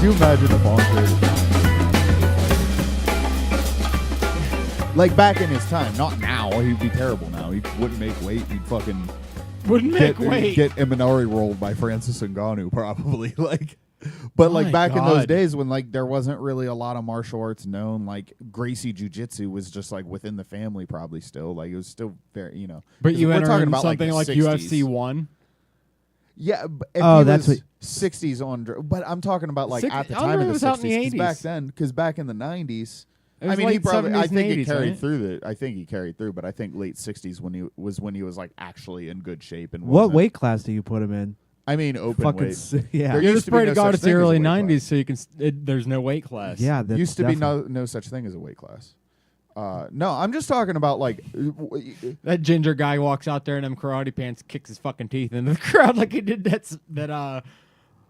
you imagine if Andre the Giant, like back in his time, not now, he'd be terrible now. He wouldn't make weight. He'd fucking get Imanari rolled by Francis Ngannou probably. But back in those days when there wasn't really a lot of martial arts known, Gracie Jiu-Jitsu was just within the family probably still. It was still very, But you we're enter talking in about something like 60s. UFC 1? Yeah, if that's was 60s on, but I'm talking about at the time of the 60s. Back then, because back in the 90s, I mean, he probably. I think he carried through I think he carried through, but I think late 60s when he was actually in good shape. And what weight class do you put him in? I mean, open weight. Yeah, there used to be no God, it's the early 90s, class. so you can. There's no weight class. Yeah, used to be no such thing as a weight class. No, I'm just talking about that ginger guy walks out there in them karate pants, kicks his fucking teeth into the crowd like he did that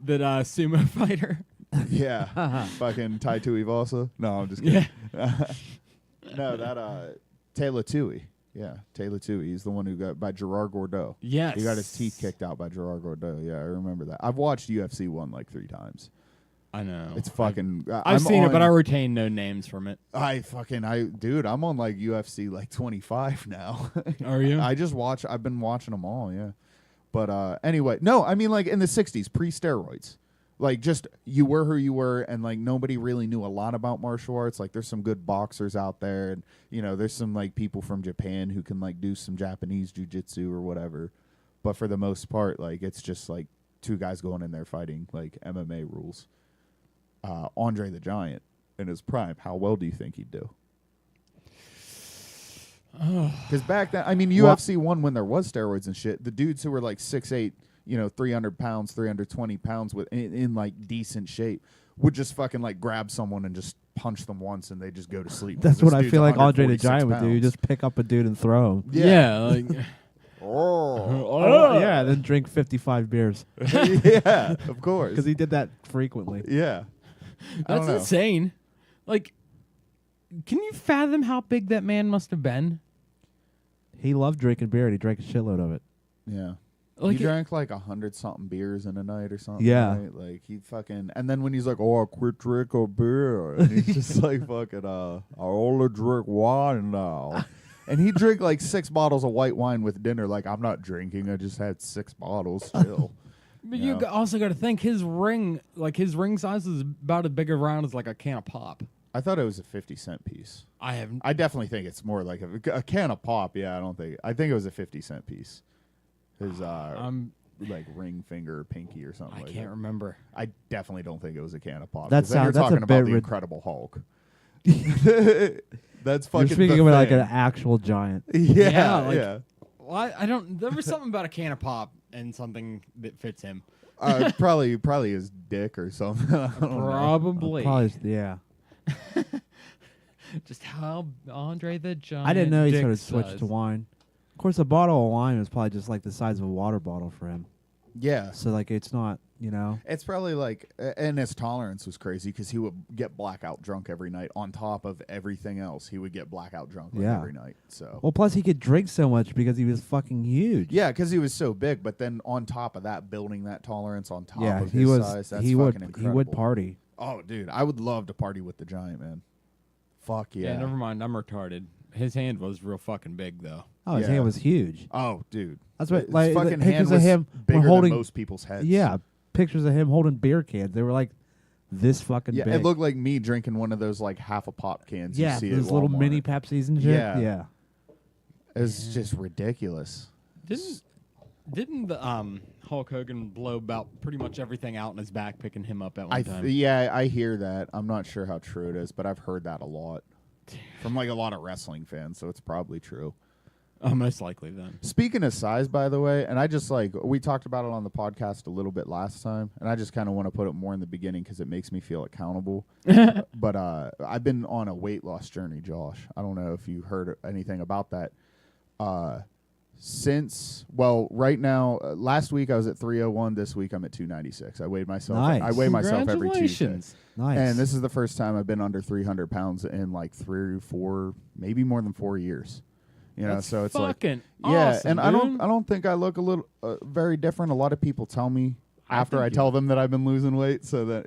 sumo fighter. Yeah, fucking Tai Tuivasa. No, I'm just kidding. Yeah. No, that Taylor Tui. Yeah, Taylor Tui. He's the one who got by Gerard Gordeau. Yes, he got his teeth kicked out by Gerard Gordeau. Yeah, I remember that. I've watched UFC 1 3 times. I know. It's fucking. I've seen it, but I retain no names from it. Dude, I'm on UFC 25 now. Are you? I've been watching them all. Yeah, but anyway, no, I mean in the 60s, pre-steroids. Just you were who you were, and nobody really knew a lot about martial arts. There's some good boxers out there, and there's some people from Japan who can do some Japanese jiu-jitsu or whatever. But for the most part, it's just two guys going in there fighting MMA rules. Andre the Giant in his prime, how well do you think he'd do? Because back then, I mean, UFC 1 when there was steroids and shit, the dudes who were 6'8", 300 pounds, 320 pounds in decent shape would just fucking grab someone and just punch them once and they just go to sleep. That's what I feel like Andre the Giant would do. You just pick up a dude and throw him. Yeah. Yeah, then drink 55 beers. Yeah, of course. Because he did that frequently. Yeah. That's insane. Can you fathom how big that man must have been? He loved drinking beer and he drank a shitload of it. Yeah. He drank 100-something beers in a night or something. Yeah. Right? He fucking... And then when he's I quit drinking beer. And he's just fucking, I only drink wine now. And he drink 6 bottles of white wine with dinner. I'm not drinking. I just had 6 bottles still. But you also got to think his ring size is about as big around as a can of pop. I thought it was a 50-cent piece. I definitely think it's more like a can of pop. Yeah, I think it was a 50-cent piece. His ring finger, pinky, or something. I can't remember. I definitely don't think it was a can of pop. That's you're talking about the Incredible Hulk. That's fucking. You're speaking about an actual giant. Yeah, yeah. Well, I don't. There was something about a can of pop and something that fits him. Probably his dick or something. Probably. Yeah. Just how Andre the Giant. I didn't know he sort of does. switched to wine. Of course, a bottle of wine is probably just the size of a water bottle for him. Yeah. So it's not, It's probably and his tolerance was crazy because he would get blackout drunk every night. On top of everything else, he would get blackout drunk every night. So. Well, plus he could drink so much because he was fucking huge. Yeah, because he was so big. But then on top of that, building that tolerance on top of his size, that's fucking incredible. He would party. Oh, dude, I would love to party with the Giant, man. Fuck yeah. Yeah, never mind. I'm retarded. His hand was real fucking big, though. Oh, his hand was huge. Oh, dude. That's what, his fucking pictures hand of him bigger holding than most people's heads. Yeah, pictures of him holding beer cans. They were this fucking big. It looked like me drinking one of those half a pop cans. Yeah, you see those little mini Pepsis and shit. Yeah. It's just ridiculous. Didn't the Hulk Hogan blow about pretty much everything out in his back, picking him up at one time? Yeah, I hear that. I'm not sure how true it is, but I've heard that a lot from a lot of wrestling fans, so it's probably true. Most likely then. Speaking of size, by the way, and I just we talked about it on the podcast a little bit last time, and I just kind of want to put it more in the beginning because it makes me feel accountable. But I've been on a weight loss journey, Josh. I don't know if you heard anything about that. Right now, last week I was at 301. This week I'm at 296. I weighed myself. Nice. I weigh myself every Tuesday. Congratulations. Nice. And this is the first time I've been under 300 pounds in 3 or 4, maybe more than 4 years. That's so it's fucking yeah, awesome, and dude. I don't think I look a little very different. A lot of people tell me after I tell them that I've been losing weight, so that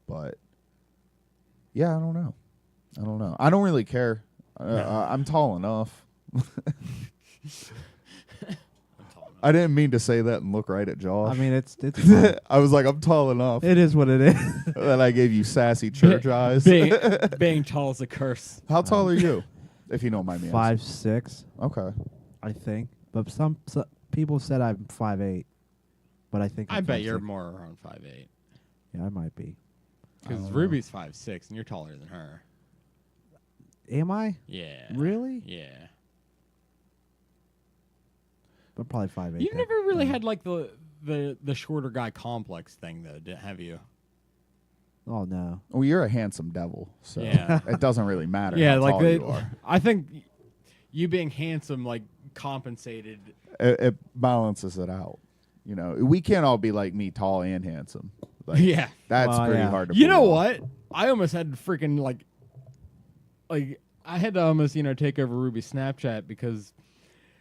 but Yeah, I don't know. I don't really care. I'm tall enough. I didn't mean to say that and look right at Josh. I mean, it's fine. I was like, I'm tall enough. It is what it is. Then I gave you sassy church eyes. Being tall is a curse. How tall are you? If you don't mind me asking. 5'6", Okay. I think. But some people said I'm 5'8", but I think I bet 5'6". you're more around 5'8". Yeah, I might be. Because Ruby's 5'6", and you're taller than her. Am I? Yeah. Really? Yeah. I'm probably 5'8". You've never really had like the shorter guy complex thing though, have you? Oh no. Well, you're a handsome devil, so Yeah. it doesn't really matter Yeah, how like tall you are. I think you being handsome like compensated. It balances it out. You know, we can't all be like me, tall and handsome. Like, Yeah. that's Well, pretty yeah. hard to You know pull off. what? I almost had to freaking like I had to almost take over Ruby's Snapchat because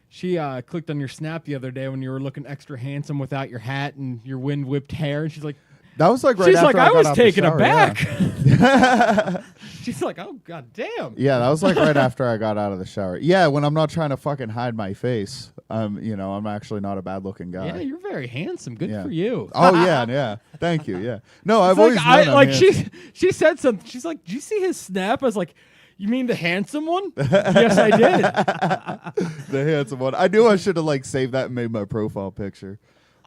she clicked on your snap the other day when you were looking extra handsome without your hat and your wind whipped hair, and she's like, That was like right she's after like, I got was out the taken shower, aback. Yeah. She's like, oh god damn. Yeah, that was like right after I got out of the shower. Yeah, when I'm not trying to fucking hide my face. I'm actually not a bad looking guy. Yeah, you're very handsome. Good Yeah. for you. Oh yeah. Thank you. Yeah. No, I've It's always like, known I'm like handsome. she said something. She's like, "Did you see his snap?" I was like, "You mean the handsome one?" Yes, I did. The handsome one. I knew I should have like saved that and made my profile picture.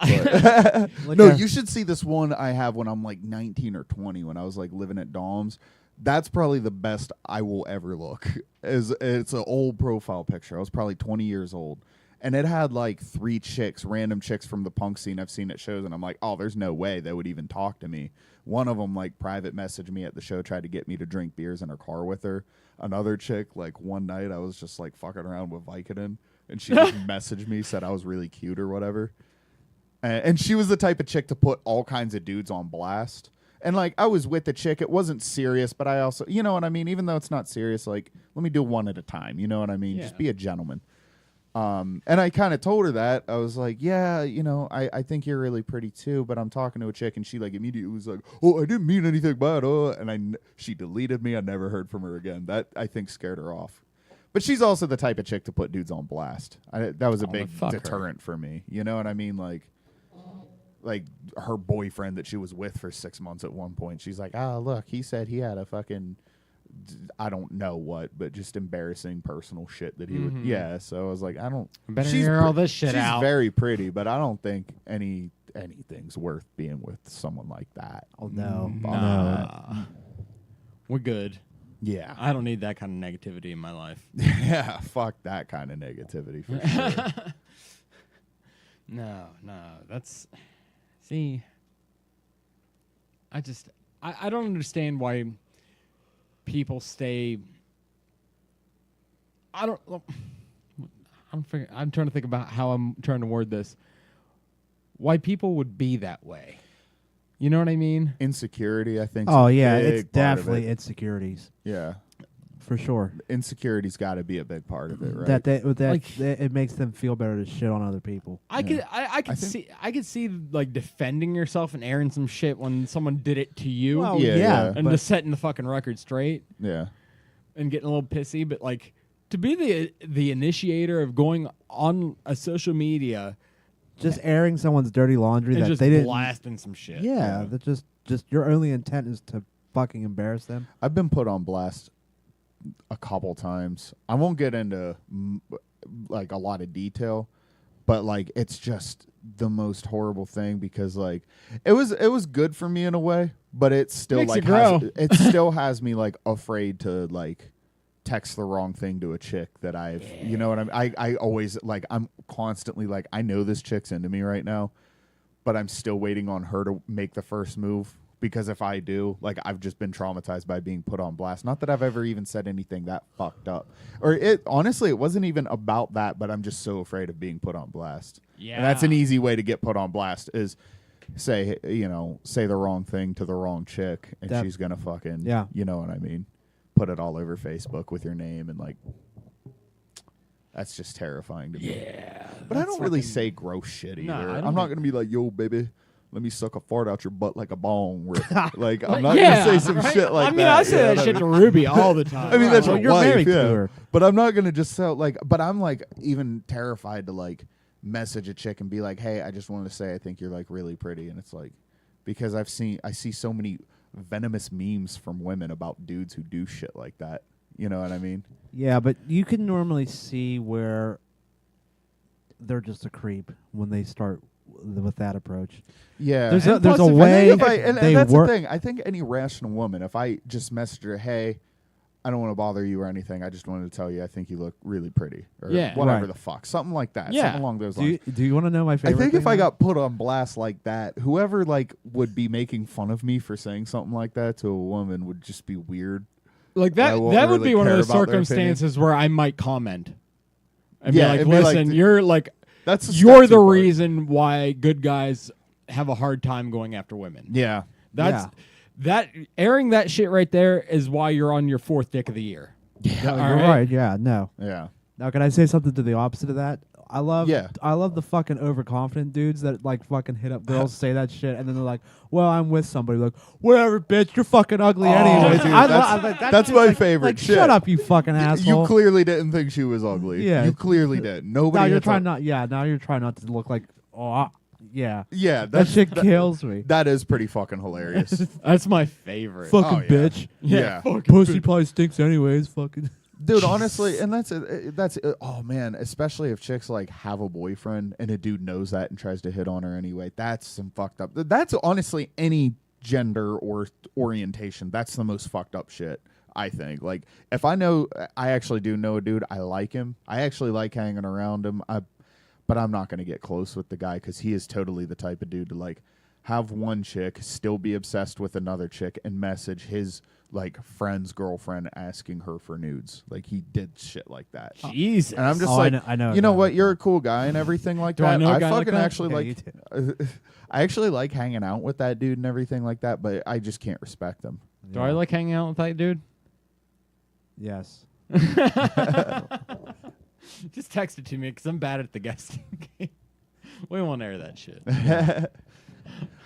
Like No, a- you should see this one I have when I'm like 19 or 20 when I was like living at Dom's. That's probably the best I will ever look. It's an old profile picture. I was probably 20 years old. And it had like 3 chicks, random chicks from the punk scene I've seen at shows, and I'm like, oh, there's no way they would even talk to me. One of them like private messaged me at the show, tried to get me to drink beers in her car with her. Another chick, like one night I was just like fucking around with Vicodin, and she just messaged me, said I was really cute or whatever. And she was the type of chick to put all kinds of dudes on blast. And like I was with the chick, it wasn't serious, but I also, you know what I mean? Even though it's not serious, like let me do one at a time. You know what I mean? Yeah. Just be a gentleman. And I kind of told her that. I was like, yeah, I think you're really pretty too, but I'm talking to a chick, and she like immediately was like, oh, I didn't mean anything bad. And she deleted me. I never heard from her again. That I think scared her off. But she's also the type of chick to put dudes on blast. That was a big fuck her. deterrent for me. You know what I mean? Like her boyfriend that she was with for 6 months at one point. She's like, look, he said he had a fucking, I don't know what, but just embarrassing personal shit that he would. Yeah, so I was like, I don't. Better she's hear all this shit she's out. very pretty, but I don't think anything's worth being with someone like that. Oh no. Nah. We're good. Yeah, I don't need that kind of negativity in my life. yeah. Fuck that kind of negativity for sure. No, that's see. I don't understand why people stay. I'm trying to think about how I'm trying to word this. Why people would be that way. You know what I mean? Insecurity, I think. Oh yeah, big it's part of definitely it. insecurities Yeah, for sure. insecurity's got to be a big part of it, right? That it makes them feel better to shit on other people. I could see like defending yourself and airing some shit when someone did it to you. Well, Yeah. and but- just setting the fucking record straight Yeah. and getting a little pissy, but like to be the initiator of going on a social media just airing someone's dirty laundry and that just they didn't. blasting some shit. Yeah, that just your only intent is to fucking embarrass them. I've been put on blast a couple times. I won't get into like a lot of detail, but like it's just the most horrible thing because like it was good for me in a way, but it still Makes like you grow. it still has me like afraid to like text the wrong thing to a chick that you know what I always like I'm constantly like I know this chick's into me right now, but I'm still waiting on her to make the first move. Because if I do, like, I've just been traumatized by being put on blast. Not that I've ever even said anything that fucked up. Or honestly, it wasn't even about that, but I'm just so afraid of being put on blast. Yeah. And that's an easy way to get put on blast is say the wrong thing to the wrong chick, and she's going to fucking, Yeah. you know what I mean? Put it all over Facebook with your name, and, like, that's just terrifying to me. Yeah. But I don't really say gross shit either. Nah, I I'm don't not think- going to be like, yo, baby. let me suck a fart out your butt like a bong. Like, I'm not Yeah, gonna say some right? shit like that. I mean, I say that shit to Ruby all the time. I mean, that's Well, your you're wife, married to yeah. her. But I'm not gonna just so like. But I'm like even terrified to like message a chick and be like, "Hey, I just wanted to say I think you're like really pretty," and it's like because I see so many venomous memes from women about dudes who do shit like that. You know what I mean? Yeah, but you can normally see where they're just a creep when they start with that approach. Yeah. There's And a, there's plus, a if way and they that's work. the thing. I think any rational woman, if I just message her, "Hey, I don't want to bother you or anything. I just wanted to tell you I think you look really pretty," or Yeah. whatever Right. the fuck, something like that, Yeah. something along those lines. Do you want to know my I favorite? think if thing, I though? got put on blast like that, whoever like would be making fun of me for saying something like that to a woman would just be weird. Like I that won't would really be one of care those about their opinion. circumstances where I might comment. And Yeah, be it'd like, be like listen, the- you're like That's a you're step the too far. reason why good guys have a hard time going after women. Yeah, That's that airing that shit right there is why you're on your 4th dick of the year. Yeah, All you're right. right. Yeah, no. yeah, Now, can I say something to the opposite of that? I love the fucking overconfident dudes that like fucking hit up girls, say that shit, and then they're like, "Well, I'm with somebody." Like, whatever, bitch, you're fucking ugly anyways. dude, that's my favorite Like, shit. shut up, you fucking asshole. You clearly didn't think she was ugly. Yeah. You clearly did. Nobody. now you're hits trying up- not. Yeah, now you're trying not to look like. Yeah. Yeah, That shit kills me. That is pretty fucking hilarious. That's my favorite. Fucking Oh, yeah. bitch. Yeah. fucking Pussy bitch. probably stinks anyways. Fucking. Dude, honestly, and that's oh man, especially if chicks like have a boyfriend and a dude knows that and tries to hit on her anyway. That's some fucked up. That's honestly any gender or orientation. That's the most fucked up shit, I think. Like if I actually do know a dude, I like him. I actually like hanging around him. But I'm not going to get close with the guy because he is totally the type of dude to like have one chick, still be obsessed with another chick, and message his like friend's girlfriend asking her for nudes. Like he did shit like that. Jesus. And I'm just Oh, like, I know you know that. what? You're a cool guy and everything like Do that. I know a guy like fucking that? actually Yeah, like. I actually like hanging out with that dude and everything like that, but I just can't respect him. Do I like hanging out with that dude? Yes. Just text it to me because I'm bad at the guessing game. We won't air that shit.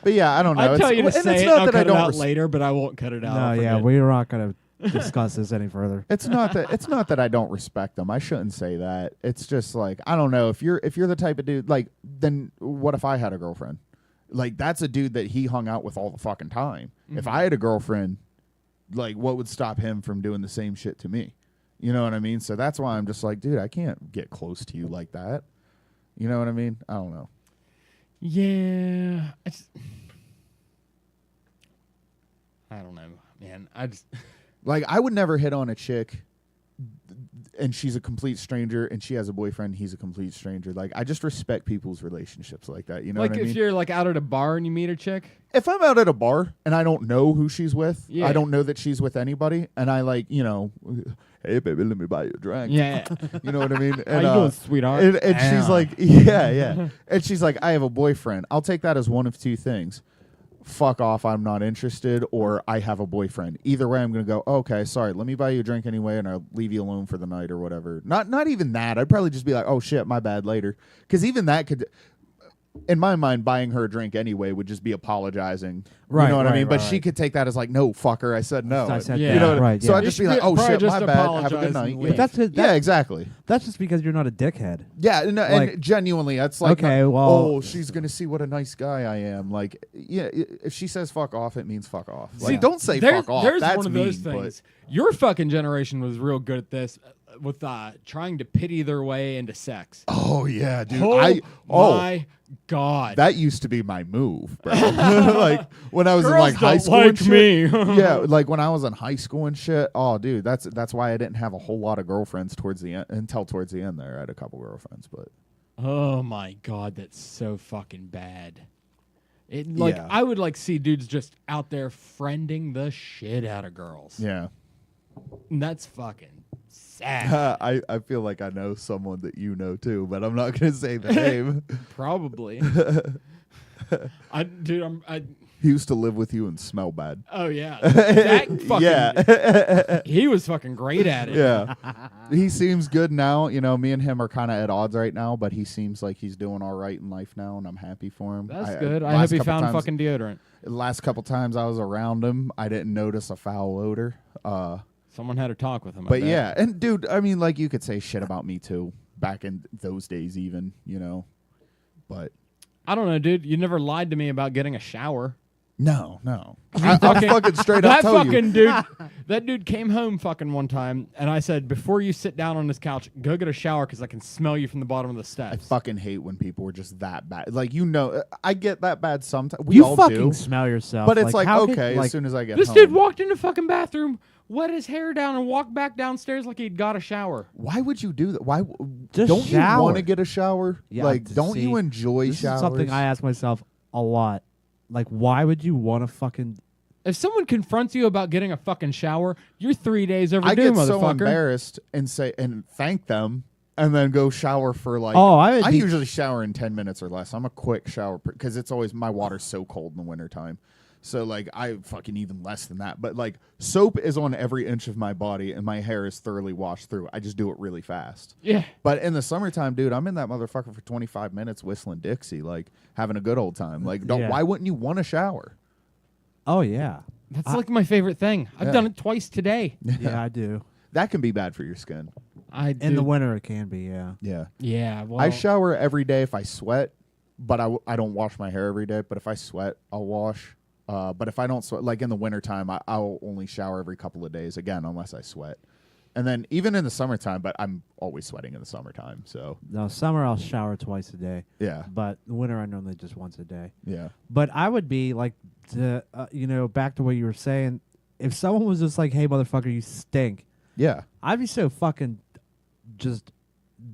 But yeah, I don't know. I'd tell you to and say it's it. not I'll that I cut it don't out res- later, but I won't cut it out. No, I'll yeah, forget. we're not gonna discuss this any further. It's not that I don't respect them. I shouldn't say that. It's just like I don't know if you're the type of dude like then what if I had a girlfriend? Like that's a dude that he hung out with all the fucking time. If I had a girlfriend, like what would stop him from doing the same shit to me? You know what I mean? So that's why I'm just like, dude, I can't get close to you like that. You know what I mean? I don't know. Yeah. I don't know, man. Like I would never hit on a chick and she's a complete stranger and she has a boyfriend, he's a complete stranger. Like I just respect people's relationships like that. You know like what I if mean? you're like out at a bar and you meet a chick. If I'm out at a bar and I don't know who she's with, Yeah. I don't know that she's with anybody, and I like, you know, hey baby, let me buy you a drink. Yeah. You know what I mean? How And, you doing, sweetheart? and she's like, yeah. And she's like, I have a boyfriend. I'll take that as one of two things. Fuck off, I'm not interested, or I have a boyfriend. Either way, I'm going to go, okay, sorry, let me buy you a drink anyway, and I'll leave you alone for the night or whatever. Not even that. I'd probably just be like, oh shit, my bad later. Because even that could, in my mind, buying her a drink anyway would just be apologizing. Right, You know what I right, mean? But right, she right. could take that as like, no, fucker, I said no. I said Yeah. You know what I mean? right, So yeah. I'd just You be like, should oh probably shit, my just bad. Have a apologize good night. and Yeah. leave. Yeah, exactly. That's just because you're not a dickhead. Yeah, and Like- genuinely, that's like, Okay, well- oh, she's gonna see what a nice guy I am. Like, yeah, if she says fuck off, it means fuck off. Like, See, don't say there's, fuck off. There's That's one of those mean, things. Your fucking generation was real good at this with trying to pity their way into sex. But oh yeah, dude. My God. that used to be my move, bro. Like when I was in Girls like high don't school like and shit. me. Yeah, like when I was in high school and shit. Oh, dude, that's why I didn't have a whole lot of girlfriends towards the end. Until towards the end, there, I had a couple girlfriends, but Oh my God, that's so fucking bad. It like Yeah. I would like see dudes just out there friending the shit out of girls. yeah. And that's fucking sad. I feel like I know someone that you know too, but I'm not gonna say the name. Probably. He used to live with you and smell bad. Oh yeah, that fucking, Yeah. he was fucking great at it. Yeah. He seems good now. You know, me and him are kind of at odds right now, but he seems like he's doing all right in life now, and I'm happy for him. That's good. I hope he found fucking deodorant. The last couple times I was around him, I didn't notice a foul odor. Someone had to talk with him. But yeah, and dude, I mean, like, you could say shit about me too, back in those days even, you know. But I don't know, dude. You never lied to me about getting a shower. No. I'm fucking straight up tell you. That dude came home fucking one time, and I said, before you sit down on this couch, go get a shower because I can smell you from the bottom of the I steps. fucking hate when people are just that bad. Like, you know, I get that bad sometimes. You all fucking do. smell yourself. But it's like how okay, could, as soon as I get This home. dude walked in the fucking bathroom, wet his hair down, and walked back downstairs like he'd got a shower. Why would you do that? Why Just don't shower. you want to get a shower? Yeah, like, don't you enjoy this showers? is something I ask myself a lot. Like, why would you want to fucking... If someone confronts you about getting a fucking shower, you're 3 days overdue, I get motherfucker. so embarrassed and thank them and then go shower for like. Oh, I usually shower in 10 minutes or less. I'm a quick shower because it's always my water's so cold in the wintertime. So like I fucking even less than that. But like soap is on every inch of my body and my hair is thoroughly washed through. I just do it really fast. Yeah. But in the summertime, dude, I'm in that motherfucker for 25 minutes whistling Dixie, like having a good old time. Like, why wouldn't you want a shower? Oh, yeah. That's like my favorite thing. I've done it twice today. Yeah, I do. That can be bad for your skin. In the winter, it can be, yeah. Yeah. Yeah. Well, I shower every day if I sweat, but I don't wash my hair every day. But if I sweat, I'll wash. But if I don't sweat, like in the wintertime, I'll only shower every couple of days, again, unless I sweat. And then even in the summertime, but I'm always sweating in the summertime. So No, summer I'll shower twice a day. yeah. But winter I normally just once a day. Yeah. But I would be like, back to what you were saying. If someone was just like, "Hey, motherfucker, you stink," Yeah. I'd be so fucking just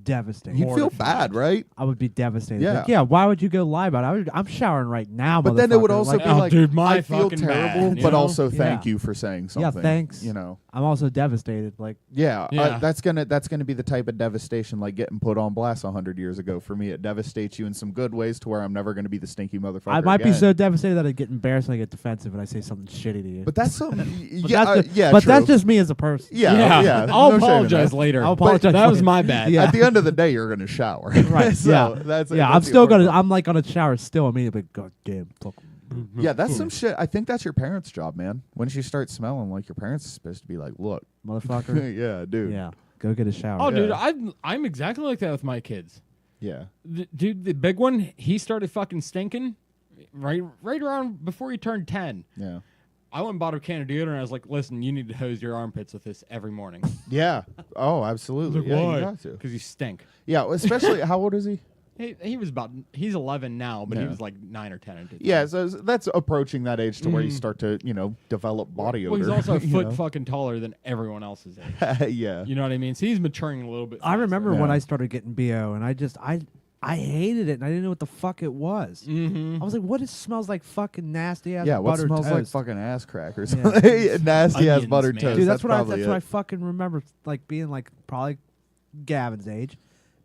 devastated. You'd feel bad, right? I would be devastated. Yeah. Like, yeah. Why would you go lie about it? I'm showering right now, But then it would motherfucker. also Like, be oh, like, dude, my I feel fucking terrible, bad, you but know? also thank Yeah. you for saying Yeah, something. thanks. You know. I'm also devastated. Like, Yeah, Yeah. that's gonna be the type of devastation like getting put on blast 100 years ago. For me, it devastates you in some good ways to where I'm never gonna be the stinky motherfucker. I might be again. so devastated that I get embarrassed and I get defensive and I say something shitty to you. But that's something. But yeah, that's yeah. but true. that's just me as a person. yeah. I'll no shame in apologize that. later. I'll apologize That was later. my bad. Yeah. At the end of the day, you're gonna shower. Right. So yeah. That's yeah. I'm that's the still important gonna. part. I'm like gonna shower still immediately. God damn. Fuck. Yeah, that's some shit. I think that's your parents' job, man. Once you start smelling, like your parents are supposed to be like, look, Motherfucker. yeah, dude. Yeah. Go get a shower. Oh, dude, Yeah. I'm exactly like that with my kids. Yeah. Dude, the big one, he started fucking stinking right around before he turned 10. Yeah. I went and bought a can of deodorant. I was like, listen, you need to hose your armpits with this every morning. Yeah. Oh, absolutely. Yeah, you got to. Because you stink. Yeah, especially how old is he? He's 11 now, but he Yeah. was like 9 or 10. At the time. Yeah, so that's approaching that age to where you start to, develop body Well, odor. he's also a you foot know? fucking taller than everyone else's age. Yeah. You know what I mean? So he's maturing a little bit. I remember when Yeah. I started getting BO, and I hated it, and I didn't know what the fuck it was. Mm-hmm. I was like, "What? It smells like fucking nasty ass Yeah, what buttered smells like toast." fucking ass crackers? Yeah. Nasty ass Onions, buttered man. toast. Dude, that's what probably I it. fucking remember, like being like probably Gavin's age,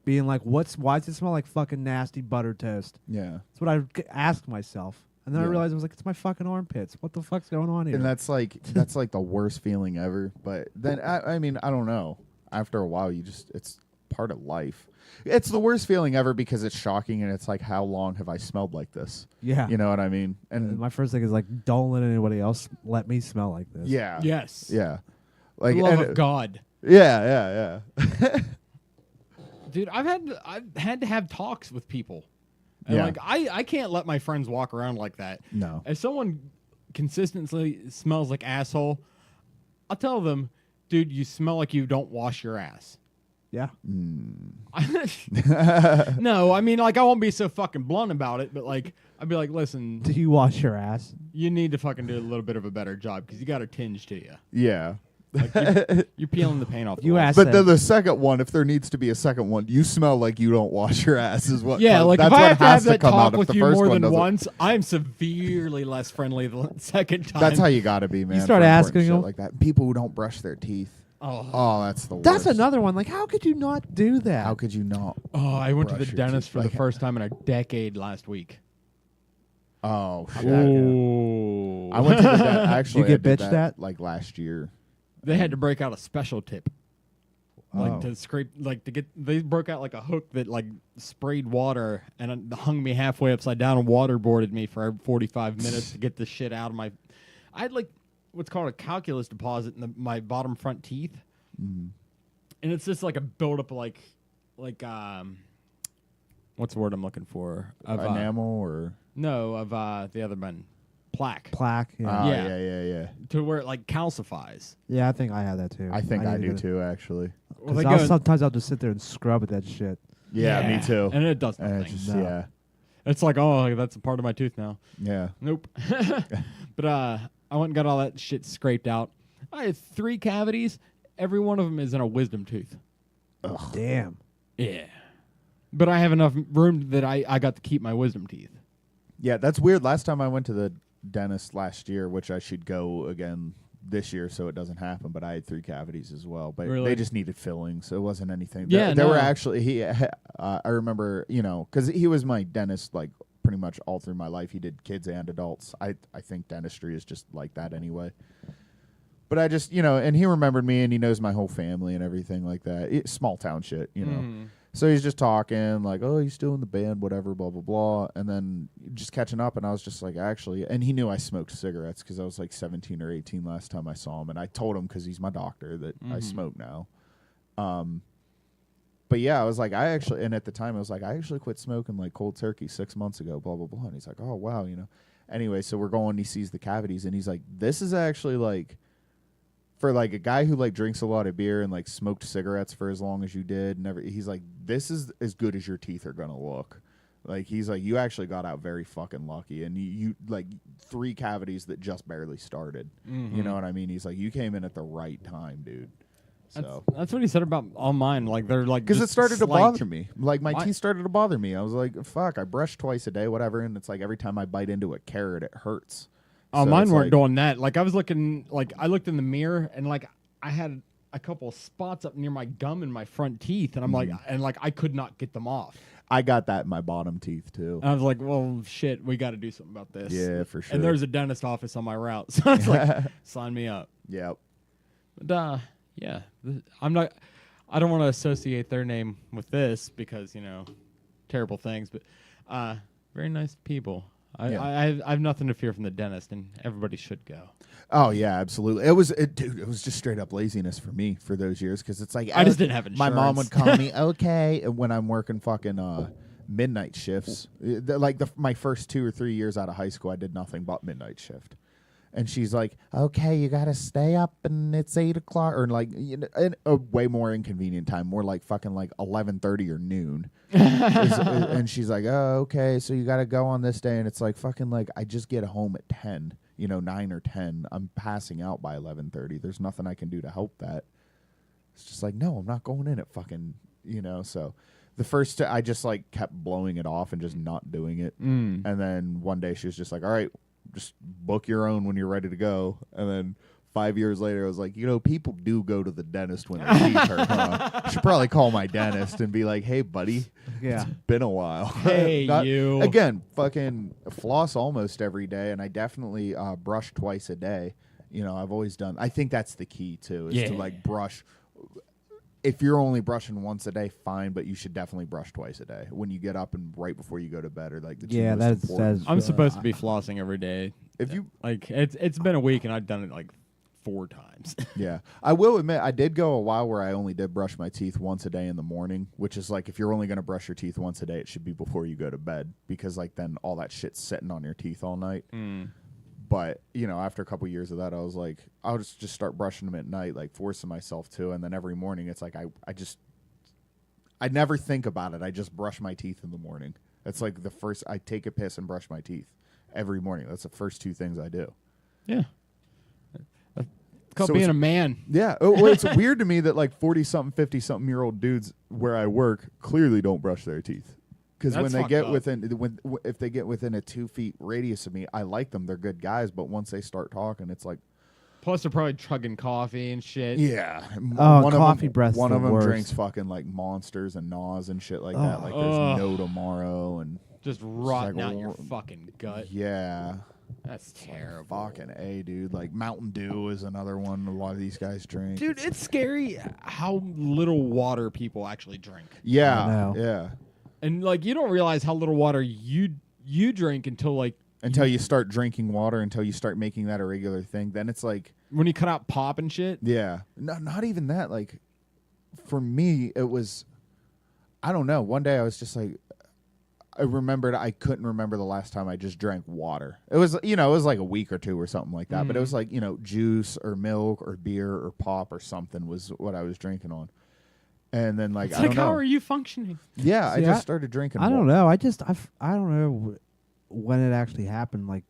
being like, why does it smell like fucking nasty buttered toast? Yeah. That's what I asked myself, and then I Yeah. realized I was like, it's my fucking armpits. What the fuck's going on here? And that's like the worst feeling ever. But then I mean, I don't know. After a while, it's part of life. It's the worst feeling ever because it's shocking and it's like, how long have I smelled like this? yeah. You know what I mean? And And my first thing is like, don't let anybody else let me smell like this. yeah, Yes. yeah, For like the love and- of God. yeah. Dude, I've had to have talks with people. And Yeah. like I can't let my friends walk around like that. No. If someone consistently smells like asshole, I'll tell them, dude, you smell like you don't wash your ass. Yeah. No, I mean, like, I won't be so fucking blunt about it, but like, I'd be like, listen, Do you wash your ass? you need to fucking do a little bit of a better job because you got a tinge to you. Yeah. Like, you're peeling the paint off. You the wall. asked But them. then the second one, if there needs to be a second one, you smell like you don't wash your ass is what. Yeah, like that's if I what have to has have that come out talk if with the you first more one than doesn't- once, I'm severely less friendly the second time. That's how you got to be, man. start for important asking shit them- like that. People who don't brush their teeth. Oh, that's the worst. That's another one. Like, how could you not do that? How could you not? Oh, I went to the Brush your dentist teeth. for the Like- first time in a decade last week. Oh shit! Oh. I went to the actually. You get I did bitched at? like last year. They had to break out a special tip. Like Oh. to scrape, like to get. They broke out like a hook that like sprayed water and hung me halfway upside down and waterboarded me for 45 minutes to get this shit out of my. I had like what's called a calculus deposit in my bottom front teeth, and it's just like a buildup of like what's the word I'm looking for? Of Enamel or of the other one, plaque. Plaque. Yeah. oh, Yeah. yeah. To where it like calcifies. Yeah, I think I have that too. I think I need do to- too, actually. Well, 'cause they I'll go- sometimes I'll just sit there and scrub at that shit. Yeah, me too. And it does And nothing. it's just, No. yeah, It's like, oh, that's a part of my tooth now. yeah. Nope. But I went and got all that shit scraped out. I had 3 cavities. Every one of them is in a wisdom tooth. Damn. Yeah. But I have enough room that I got to keep my wisdom teeth. Yeah, that's weird. Last time I went to the dentist last year, which I should go again this year so it doesn't happen, but I had 3 cavities as well. But Really? they just needed filling, so it wasn't anything. Yeah, they were no. actually, I remember, because he was my dentist like pretty much all through my life. He did kids and adults. I think dentistry is just like that anyway. But I just, and he remembered me and he knows my whole family and everything like that. Small town shit, So he's just talking like, oh, you still in the band, whatever, blah, blah, blah. And then just catching up. And I was just like, actually, and he knew I smoked cigarettes because I was like 17 or 18 last time I saw him. And I told him because he's my doctor that I smoke now. But yeah, I was like, and at the time I was like, I actually quit smoking like cold turkey 6 months ago, blah, blah, blah. And he's like, oh, wow, Anyway, so we're going, he sees the cavities and he's like, this is actually like, for like a guy who like drinks a lot of beer and like smoked cigarettes for as long as you did, he's like, this is as good as your teeth are gonna look. Like he's like, you actually got out very fucking lucky, and you like 3 cavities that just barely started. You know what I mean? He's like, you came in at the right time, dude. So That's what he said about all mine. Like they're like because it just started to slight. bother me. Like my Why- teeth started to bother me. I was like, fuck, I brush twice a day, whatever, and it's like every time I bite into a carrot, it hurts. Oh, So mine it's weren't like- doing that. Like I was looking, like I looked in the mirror and like I had a couple of spots up near my gum in my front teeth, and I'm like, I could not get them off. I got that in my bottom teeth too. And I was like, well, shit, we got to do something about this. Yeah, for sure. And there's a dentist office on my route, so it's like, sign me up. Yep. But yeah, I don't want to associate their name with this because terrible things, but very nice people. I have nothing to fear from the dentist, and everybody should go. Oh yeah, absolutely. It was just straight up laziness for me for those years because it's like I just didn't have My mom insurance. would call me okay when I'm working fucking midnight shifts. My first 2 or 3 years out of high school, I did nothing but midnight shift. And she's like, okay, you got to stay up and it's 8 o'clock or like a way more inconvenient time, more like fucking like 11:30 or noon. And she's like, oh, okay, so you got to go on this day. And it's like fucking like I just get home at 10, 9 or 10. I'm passing out by 11:30. There's nothing I can do to help that. It's just like, no, I'm not going in at fucking, so. The first, I just like kept blowing it off and just not doing it. And then one day she was just like, all right, just book your own when you're ready to go. And then 5 years later, I was like, people do go to the dentist when their teeth hurt. Huh? I should probably call my dentist and be like, hey, buddy, Yeah. it's been a while. Hey, you. Again, fucking floss almost every day, and I definitely brush twice a day. I've always done. I think that's the key, too, is to like brush. If you're only brushing once a day, fine, but you should definitely brush twice a day when you get up and right before you go to bed, or like the two most important. I'm supposed to be flossing every day. If you Like it's been a week and I've done it like 4 times. Yeah, I will admit I did go a while where I only did brush my teeth once a day in the morning, which is like if you're only going to brush your teeth once a day, it should be before you go to bed because like then all that shit's sitting on your teeth all night. But after a couple years of that, I was like, I'll just start brushing them at night, like forcing myself to, and then every morning it's like I never think about it. I just brush my teeth in the morning. That's like the first. I take a piss and brush my teeth every morning. That's the first 2 things I do. Yeah. It's called So being it's- a man. Yeah. Well, it's weird to me that like 40-something, 50-something-year-old dudes where I work clearly don't brush their teeth. Because when That's they fucked get up. if they get within a 2 feet radius of me, I like them. They're good guys. But once they start talking, it's like, Plus they're probably chugging coffee and shit. yeah. Oh, coffee breath's One the of them worst. drinks fucking like Monsters and Nas and shit like that. Like there's no tomorrow. And Just rotting like out your fucking gut. Yeah. That's terrible. Fucking A, dude. Like Mountain Dew is another one a lot of these guys drink. Dude, it's scary how little water people actually drink. Yeah. I know. Yeah. And like you don't realize how little water you drink until you start drinking water, until you start making that a regular thing. Then it's like when you cut out pop and shit. Yeah. No, not even that. Like for me, it was I don't know. One day I was just like I remembered I couldn't remember the last time I just drank water. It was, it was like a week or two or something like that. But it was like, juice or milk or beer or pop or something was what I was drinking on. And then like, it's I don't know. How are you functioning? Yeah, See, I just started drinking I water. don't know. I don't know when it actually happened. Like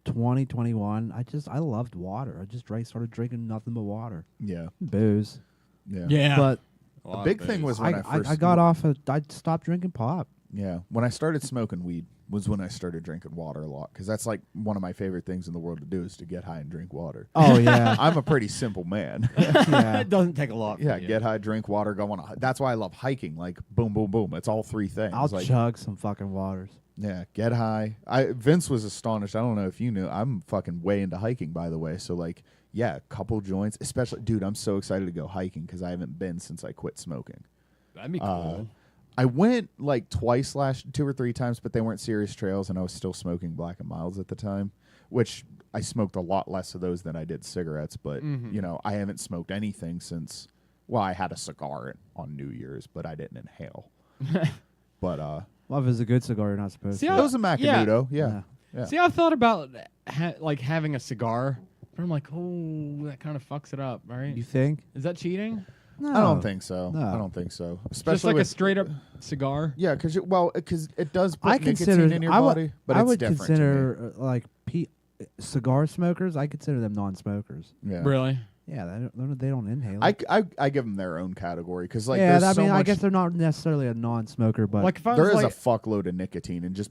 2021. I loved water. I just started drinking nothing but water. Yeah. Booze. Yeah. Yeah. But the big thing was when I got off. I stopped drinking pop. Yeah. When I started smoking weed was when I started drinking water a lot, because that's like one of my favorite things in the world to do is to get high and drink water. Oh yeah. I'm a pretty simple man. Yeah. It doesn't take a lot. Yeah, for you. get high, drink water, go on. That's why I love hiking. Like boom, boom, boom. It's all three things. I'll like, chug some fucking waters. Yeah, get high. Vince was astonished. I don't know if you knew. I'm fucking way into hiking, by the way. So like, yeah, a couple joints. Especially, dude, I'm so excited to go hiking because I haven't been since I quit smoking. That'd be cool. I went like 2 or 3 times, but they weren't serious trails, and I was still smoking Black and Milds at the time, which I smoked a lot less of those than I did cigarettes. But I haven't smoked anything since. Well, I had a cigar on New Year's, but I didn't inhale. But Well, if it's a good cigar, you're not supposed See, to. it was a Macanudo. Yeah. Yeah. See, I've thought about having a cigar, but I'm like, oh, that kind of fucks it up, right? You think? Is that cheating? No. I don't think so. No. I don't think so. Especially Just like a with, straight up cigar. yeah, because it does put I nicotine consider in your I would- body, but I it's would different. to consider like cigar smokers. I consider them non-smokers. me. Yeah. Really? Yeah, they don't inhale. I give them their own category because like yeah, there's so much, I guess they're not necessarily a non-smoker, but Like if I there was is like, a fuckload of nicotine and just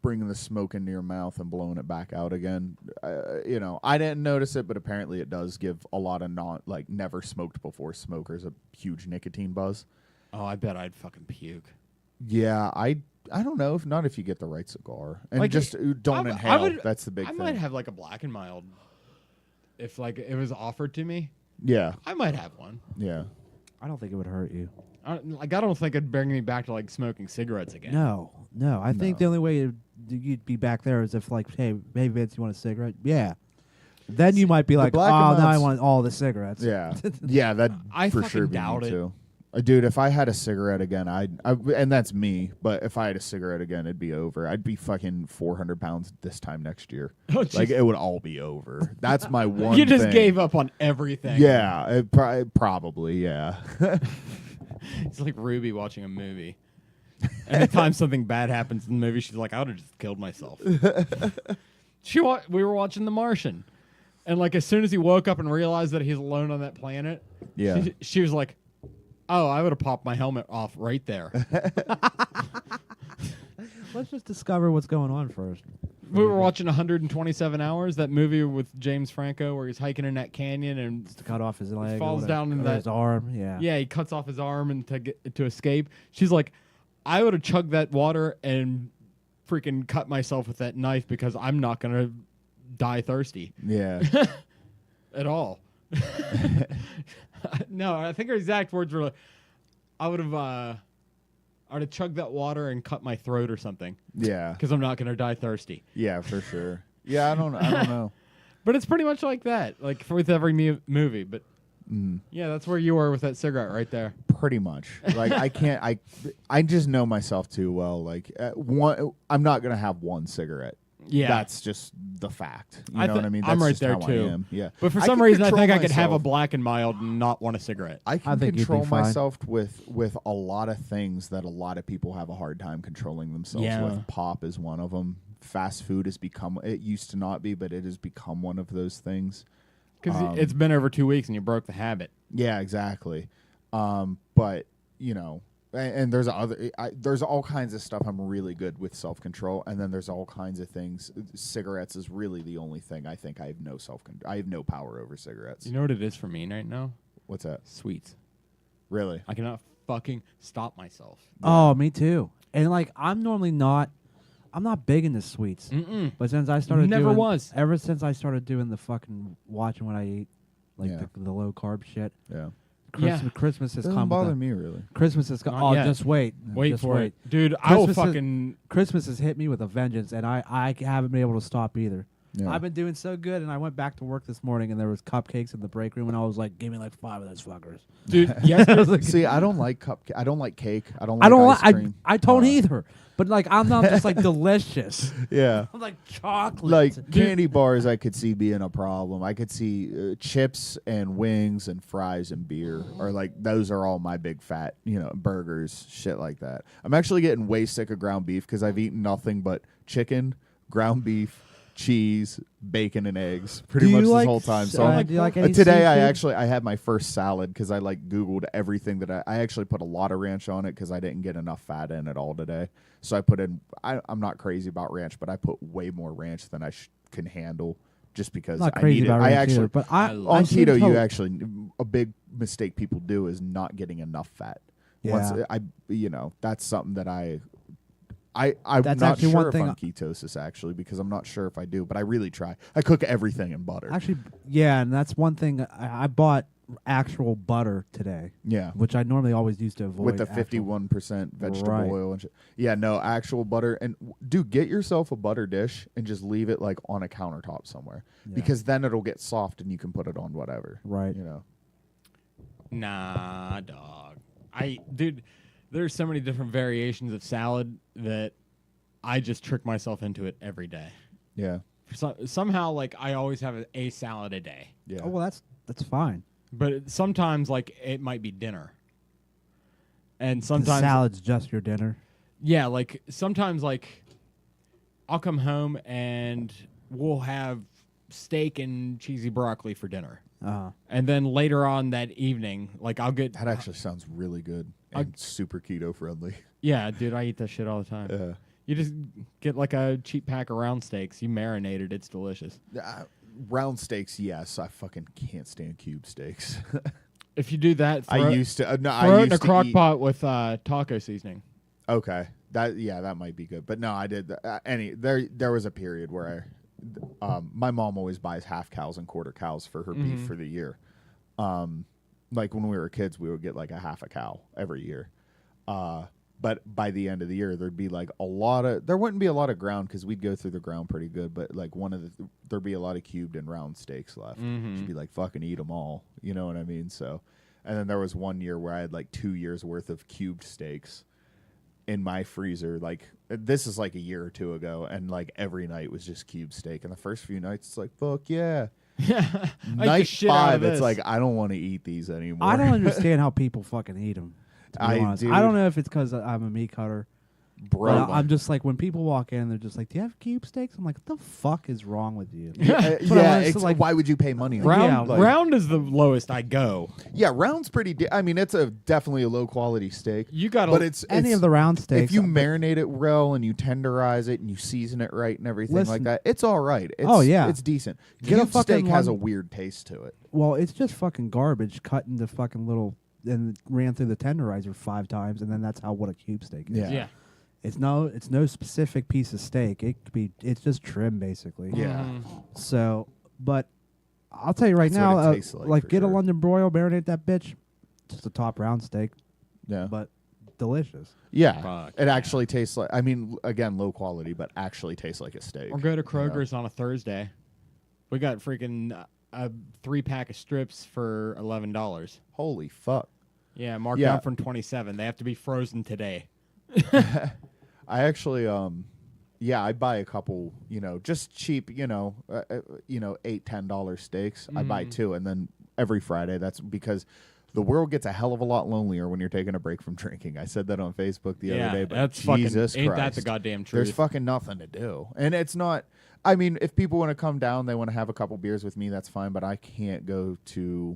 bringing the smoke into your mouth and blowing it back out again. I didn't notice it, but apparently it does give a lot of never smoked before smokers a huge nicotine buzz. oh, I bet I'd fucking puke. Yeah, I don't know if you get the right cigar and Like, just don't I inhale. would- That's the big I thing. might have like a Black and Mild. If like it was offered to me, Yeah, I might have one. yeah. I don't think it would hurt you. I don't think it'd bring me back to like smoking cigarettes again. No. I think No. the only way you'd be back there is if like, hey Vince, you want a cigarette? Yeah. Then you might be like, oh, Black and now I Milds- want all the cigarettes. Yeah, yeah, that I for fucking sure be doubt me it. too. Dude, if I had a cigarette again, and that's me. But if I had a cigarette again, it'd be over. I'd be fucking 400 pounds this time next year. Oh, Like jeez. it would all be over. That's my one. You just thing. gave up on everything. Yeah, probably. Yeah. It's like Ruby watching a movie. Anytime something bad happens in the movie, she's like, I would have just killed myself. We were watching The Martian. And like as soon as he woke up and realized that he's alone on that planet, Yeah. she was like, oh, I would have popped my helmet off right there. Let's just discover what's going on first. We were watching 127 Hours, that movie with James Franco where he's hiking in that canyon and To cut off his leg. falls or down in or that- his arm. Yeah. yeah, he cuts off his arm and to escape. She's like, I would have chugged that water and freaking cut myself with that knife because I'm not gonna die thirsty Yeah. at all. No, I think her exact words were like, I would have chugged that water and cut my throat or something Yeah. because I'm not gonna die thirsty. Yeah, for sure. Yeah, I don't know. But it's pretty much like that, like with every movie. But Mm. yeah, that's where you were with that cigarette right there. Pretty much. Like I can't. I just know myself too well. Like I'm not gonna have one cigarette. Yeah, That's just the fact. You I know what I mean? I'm That's right just there how too. I am. Yeah. But for I some can reason, I control think I could have a myself. Black and Mild and not want a cigarette. I can think you'd be control fine. myself with a lot of things that a lot of people have a hard time controlling themselves Yeah. with. Pop is one of them. Fast food has become. It used to not be, but it has become one of those things. Because it's been over 2 weeks and you broke the habit. Yeah, exactly. But and there's there's all kinds of stuff I'm really good with self-control, and then there's all kinds of things. Cigarettes is really the only thing I think I have no I have no power over cigarettes. You know what it is for me right now? What's that? Sweets. Really? I cannot fucking stop myself. Oh, me too. And like, I'm not big into sweets. But since I started ever since I started doing the fucking watching what I eat, like the low carb shit. Yeah. Christmas has Doesn't come. bother me really. Christmas has come. Oh, just wait. Wait for it, dude. Christmas has hit me with a vengeance, and I haven't been able to stop either. Yeah. I've been doing so good, and I went back to work this morning, and there was cupcakes in the break room, and I was like, "Give me like 5 of those fuckers." Dude, yes. See, I don't like I don't like cake. I don't like ice cream. I don't either. But like, I'm not just like delicious. Yeah. I'm like chocolate. Like candy bars, I could see being a problem. I could see chips and wings and fries and beer, or like those are all my big fat, burgers, shit like that. I'm actually getting way sick of ground beef because I've eaten nothing but chicken, ground beef, cheese, bacon, and eggs pretty much this whole time. So do you like any today seafood? I had my first salad because I like Googled everything that I actually put a lot of ranch on it because I didn't get enough fat in it all today. So I put in, I'm not crazy about ranch, but I put way more ranch than I can handle just because not I crazy need it. about I ranch actually, either, but on keto, a big mistake people do is not getting enough fat. Yeah. That's something that I'm That's not actually sure one if thing I'm ketosis actually because I'm not sure if I do, but I really try. I cook everything in butter. Actually, yeah, and that's one thing. I bought actual butter today. Yeah. Which I normally always used to avoid. With the 51% vegetable Right. oil and shit. Yeah, no, actual butter. And dude, get yourself a butter dish and just leave it like on a countertop somewhere because then it'll get soft and you can put it on whatever. Right. Nah, dog. Dude, there's so many different variations of salad that I just trick myself into it every day. Yeah. Somehow, like, I always have a salad a day. Yeah. Oh, well, that's fine. But sometimes, like, it might be dinner. And The sometimes salad's just your dinner. yeah, like sometimes like I'll come home and we'll have steak and cheesy broccoli for dinner. And then later on that evening, like I'll get That actually sounds really good and super keto friendly. yeah, dude, I eat that shit all the time. Yeah. You just get like a cheap pack of round steaks. You marinate it. It's delicious. Round steaks, yes. I fucking can't stand cube steaks. If you do that, I throw used to. No, it I in used a to crock eat, pot with taco seasoning. Okay, that might be good. But no, I did. There was a period where my mom always buys half cows and quarter cows for her beef for the year. Like when we were kids, we would get like a half a cow every year. But by the end of the year, there'd be like there wouldn't be a lot of ground because we'd go through the ground pretty good. But like there'd be a lot of cubed and round steaks left. She'd be like, fucking eat them all. You know what I mean? So, and then there was one year where I had like 2 years worth of cubed steaks in my freezer. Like this is like a year or two ago. And like every night was just cube steak. And the first few nights, it's like, fuck yeah. Night 5, it's like, I don't want to eat these anymore. I don't understand how people fucking eat them. I do. don't know if it's because I'm a meat cutter. Bro, I'm just like, when people walk in, they're just like, do you have cube steaks? I'm like, what the fuck is wrong with you? it's like, why would you pay money? Round is the lowest I go. Yeah, round's pretty. I mean, it's definitely a low quality steak. You got, but it's any of the round steaks. If you marinate it well and you tenderize it and you season it right and everything like that, it's all right. It's decent. Cube steak has a weird taste to it. Well, it's just fucking garbage cut into fucking little and ran through the tenderizer 5 times, and then that's what a cube steak is. Yeah. It's no specific piece of steak. It's just trim basically. Yeah. So, but I'll tell you right That's now, what it tastes like, get for a sure. London broil, marinate that bitch. Just a top round steak. Yeah. But delicious. Yeah. Fuck, it actually tastes like. I mean, again, low quality, but actually tastes like a steak. Or go to Kroger's on a Thursday. We got freaking a 3-pack of strips for $11. Holy fuck. Yeah, marked down from $27. They have to be frozen today. I actually, I buy a couple, just cheap, $8-10 steaks. I buy 2, and then every Friday. That's because the world gets a hell of a lot lonelier when you're taking a break from drinking. I said that on Facebook the other day, but that's Jesus fucking, ain't Christ, that the goddamn truth? There's fucking nothing to do, and it's not. I mean, if people want to come down, they want to have a couple beers with me, that's fine. But I can't go to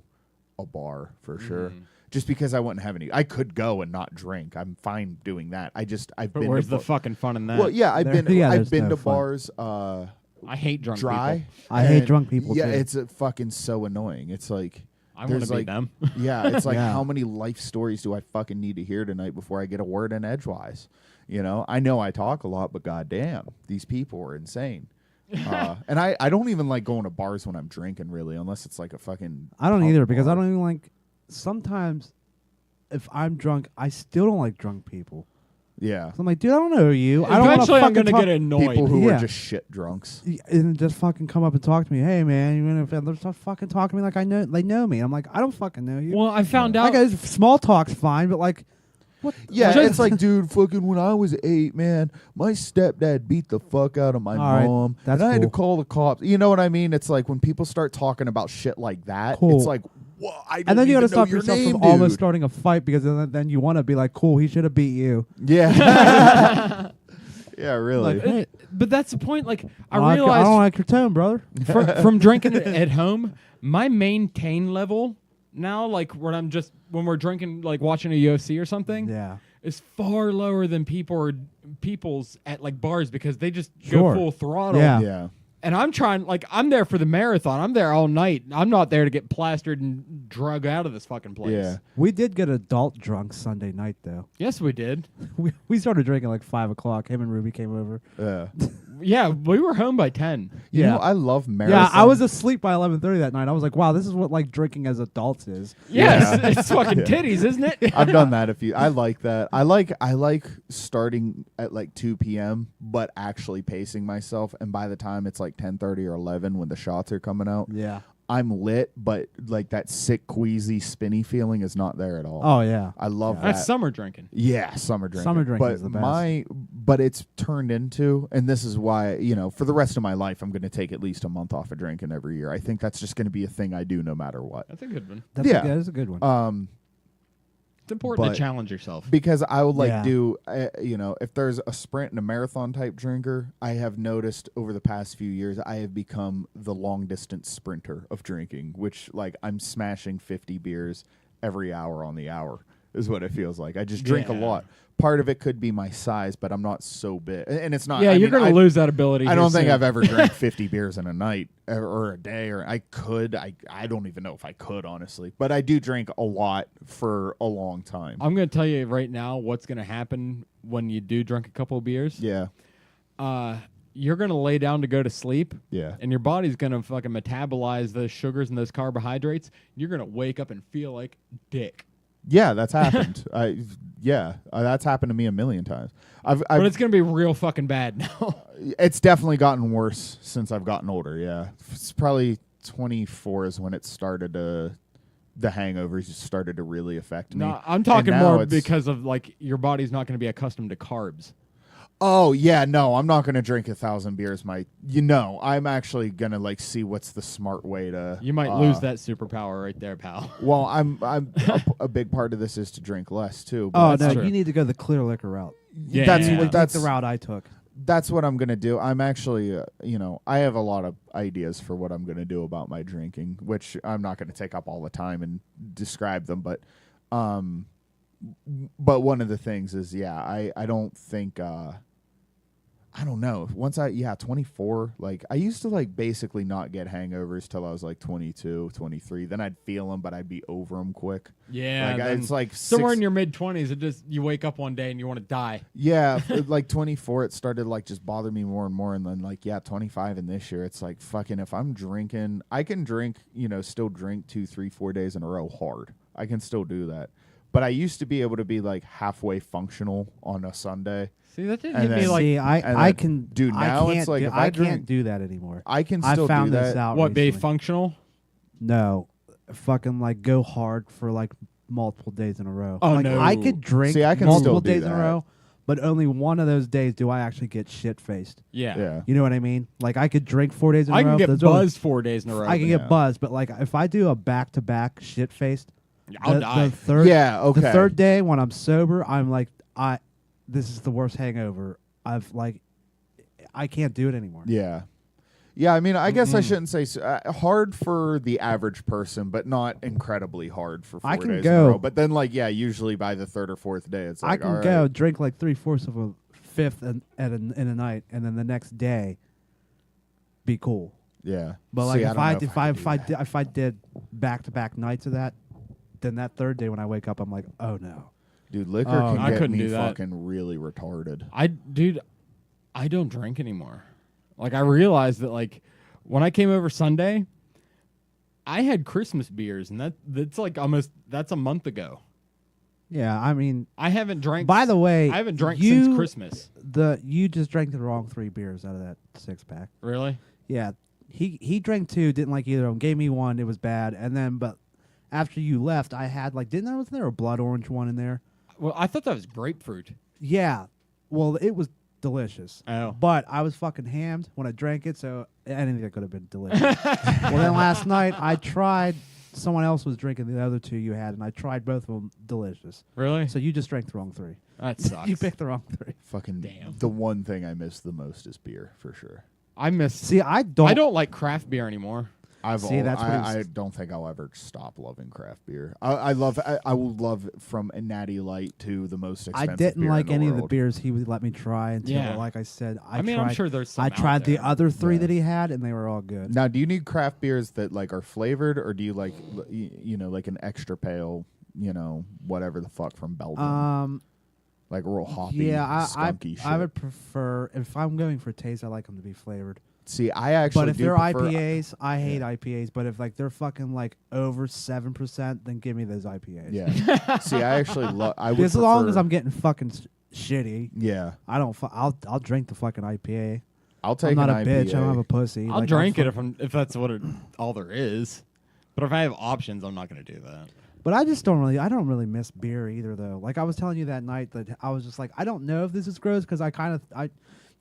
a bar for sure. Just because I wouldn't have any. I could go and not drink. I'm fine doing that. I've But been. where's the fucking fun in that? Well, yeah, I've been there's to no fun. bars. I hate drunk dry. people. I hate drunk people Yeah, too. it's fucking so annoying. It's like I want to be them. Yeah, it's like, Yeah. how many life stories do I fucking need to hear tonight before I get a word in edgewise? You know I talk a lot, but goddamn, these people are insane. And I don't even like going to bars when I'm drinking, really, unless it's like a fucking. I don't pub either because bar. I don't even like. Sometimes, if I'm drunk, I still don't like drunk people. Yeah, So I'm like, dude, I don't know you. I don't want to Eventually, I'm fucking gonna talk. get annoyed. people who Yeah. are just shit drunks. And just fucking come up and talk to me. Hey, man, you know, they're just fucking talking to me like I know they know me. I'm like, I don't fucking know you. Well, I found Like, out. small talk's fine, but like, what? Yeah, Just- it's like, dude, fucking when I was 8, man, my stepdad beat the fuck out of my All right, mom, that's and I had to cool. call the cops. You know what I mean? It's like when people start talking about shit like that, Cool. it's like, whoa, I don't And then you even gotta stop know your yourself name, from almost dude. starting a fight because then you want to be like, cool, he should have beat you. Yeah. Yeah, really. Like, hey, But that's the point. Like, I I realized don't like your tone, brother. from drinking it at home, my maintain level now, like when we're drinking, like watching a UFC or something, Yeah. is far lower than people's at like bars because they just Sure. go full throttle. Yeah. Yeah. And I'm trying, like, I'm there for the marathon. I'm there all night. I'm not there to get plastered and drug out of this fucking place. Yeah. We did get adult drunk Sunday night though. Yes, we did. We started drinking like 5 o'clock. Him and Ruby came over. Yeah. Yeah, we were home by 10. You Yeah. know, I love marathon. Yeah, I was asleep by 11:30 that night. I was like, wow, this is what like drinking as adults is. Yes, Yeah. it's fucking Yeah. titties, isn't it? I've done that a few. I like that. I like starting at like 2 p.m. but actually pacing myself, and by the time it's like 10:30 or 11 when the shots are coming out, Yeah. I'm lit, but like that sick, queasy, spinny feeling is not there at all. Oh yeah. I love that. That's summer drinking. Yeah, summer drinking. Summer drinking but is the best. But it's turned into, and this is why, you know, for the rest of my life, I'm going to take at least a month off of drinking every year. I think that's just going to be a thing I do no matter what. That's a good one. That's a good one. It's important But- to challenge yourself. Because I would like Yeah. do, you know, if there's a sprint and a marathon type drinker, I have noticed over the past few years, I have become the long distance sprinter of drinking, which like I'm smashing 50 beers every hour on the hour is what it feels like. I just drink a Yeah. lot. Part of it could be my size, but I'm not so big. And it's not. Yeah, I you're mean, going to lose that ability. I here don't think soon. I've ever drank 50 beers in a night or a day, or I could. I don't even know if I could, honestly. But I do drink a lot for a long time. I'm going to tell you right now what's going to happen when you do drink a couple of beers. Yeah. You're going to lay down to go to sleep. Yeah. And your body's going to fucking metabolize those sugars and those carbohydrates. You're going to wake up and feel like dick. Yeah, that's happened. That's happened to me a million times. But it's going to be real fucking bad now. It's definitely gotten worse since I've gotten older. Yeah, it's probably 24 is when it started to. The hangovers just started to really affect me. No, I'm talking And now more it's- because of like your body's not going to be accustomed to carbs. Oh yeah, no, I'm not gonna drink 1,000 beers. I'm actually gonna like see what's the smart way to. You might lose that superpower right there, pal. Well, a big part of this is to drink less too. Oh But that's no, true. you need to go the clear liquor route. Yeah. that's Yeah. what that's the route I took. that's what I'm gonna do. I'm actually, I have a lot of ideas for what I'm gonna do about my drinking, which I'm not gonna take up all the time and describe them. But one of the things is, I don't think. I don't know. 24, like I used to like basically not get hangovers till I was like 22, 23. Then I'd feel them, but I'd be over them quick. Yeah, Like, then it's like somewhere in your mid 20s, it just you wake up one day and you want to die. Yeah, like 24, it started like just bother me more and more. And then 25 in this year, it's like fucking if I'm drinking, I can drink, still drink 2, 3, 4 days in a row hard. I can still do that. But I used to be able to be like halfway functional on a Sunday. See, that didn't And hit me then- like See, and I then- can dude, I now can't it's like do, if I I drink- can't do that anymore. I can I still found do this that. out. what, be recently. functional? No, fucking like go hard for like multiple days in a row. Oh, like, no. I could drink See, I can multiple still do days in a that. row, but only one of those days do I actually get shit faced. Yeah. Yeah. You know what I mean? Like I could drink 4 days in I a row. can get those are- buzzed 4 days in a row. I can Yeah. get buzzed, but like if I do a back to back shit faced, I'll die. The third, Yeah, okay. The third day when I'm sober, I'm like, this is the worst hangover. I can't do it anymore. Yeah. Yeah, I mean, I guess I shouldn't say hard for the average person, but not incredibly hard for 4 I can days in go- a row. But then, usually by the third or fourth day, it's like, I can all go right. drink like 3/4 of a fifth in a night, and then the next day be cool. Yeah. But like See, if don't I know if I did back-to-back nights of that, then that third day when I wake up, I'm like, oh no. Dude, liquor Oh, can I get couldn't me do that. fucking really retarded. I don't drink anymore. Like I realized that like when I came over Sunday, I had Christmas beers, and that's like that's a month ago. Yeah, I mean, I haven't drank. by the way, I haven't drank since Christmas. You just drank the wrong 3 beers out of that 6-pack. Really? Yeah, he drank 2, didn't like either of them. Gave me 1, it was bad, and then but after you left, I had like wasn't there a blood orange one in there? Well, I thought that was grapefruit. Yeah, well, it was delicious. Oh. But I was fucking hammed when I drank it, so anything that could have been delicious. Well, then last night I tried. Someone else was drinking the other 2 you had, and I tried both of them. Delicious. Really? So you just drank the wrong 3. That sucks. You picked the wrong 3. Fucking Damn. The one thing I miss the most is beer, for sure. I miss. See, I don't like craft beer anymore. That's what I don't think I'll ever stop loving craft beer. I will love from a Natty Light to the most I expensive didn't beer like in the any of the world. beers he would let me try until, Yeah. like I said, I mean, tried, I'm sure there's some I out tried the there. other 3 Yeah. that he had, and they were all good. Now, do you need craft beers that like are flavored, or do you like like an extra pale, whatever the fuck from Belgium, like real hoppy, Yeah, skunky shit? I would prefer, if I'm going for taste, I like them to be flavored. See, I actually But if do they're prefer, IPAs, I hate IPAs. But if like they're fucking like over 7%, then give me those IPAs. Yeah. See, I actually love. I would As long prefer- as I'm getting fucking shitty, Yeah, I don't. I'll drink the fucking IPA. I'll take I'm not an a IPA. bitch. I don't have a pussy. I'll Like, drink it if that's all there is. But if I have options, I'm not going to do that. But I just don't really. I don't really miss beer either, though. Like I was telling you that night that I was just like, I don't know if this is gross because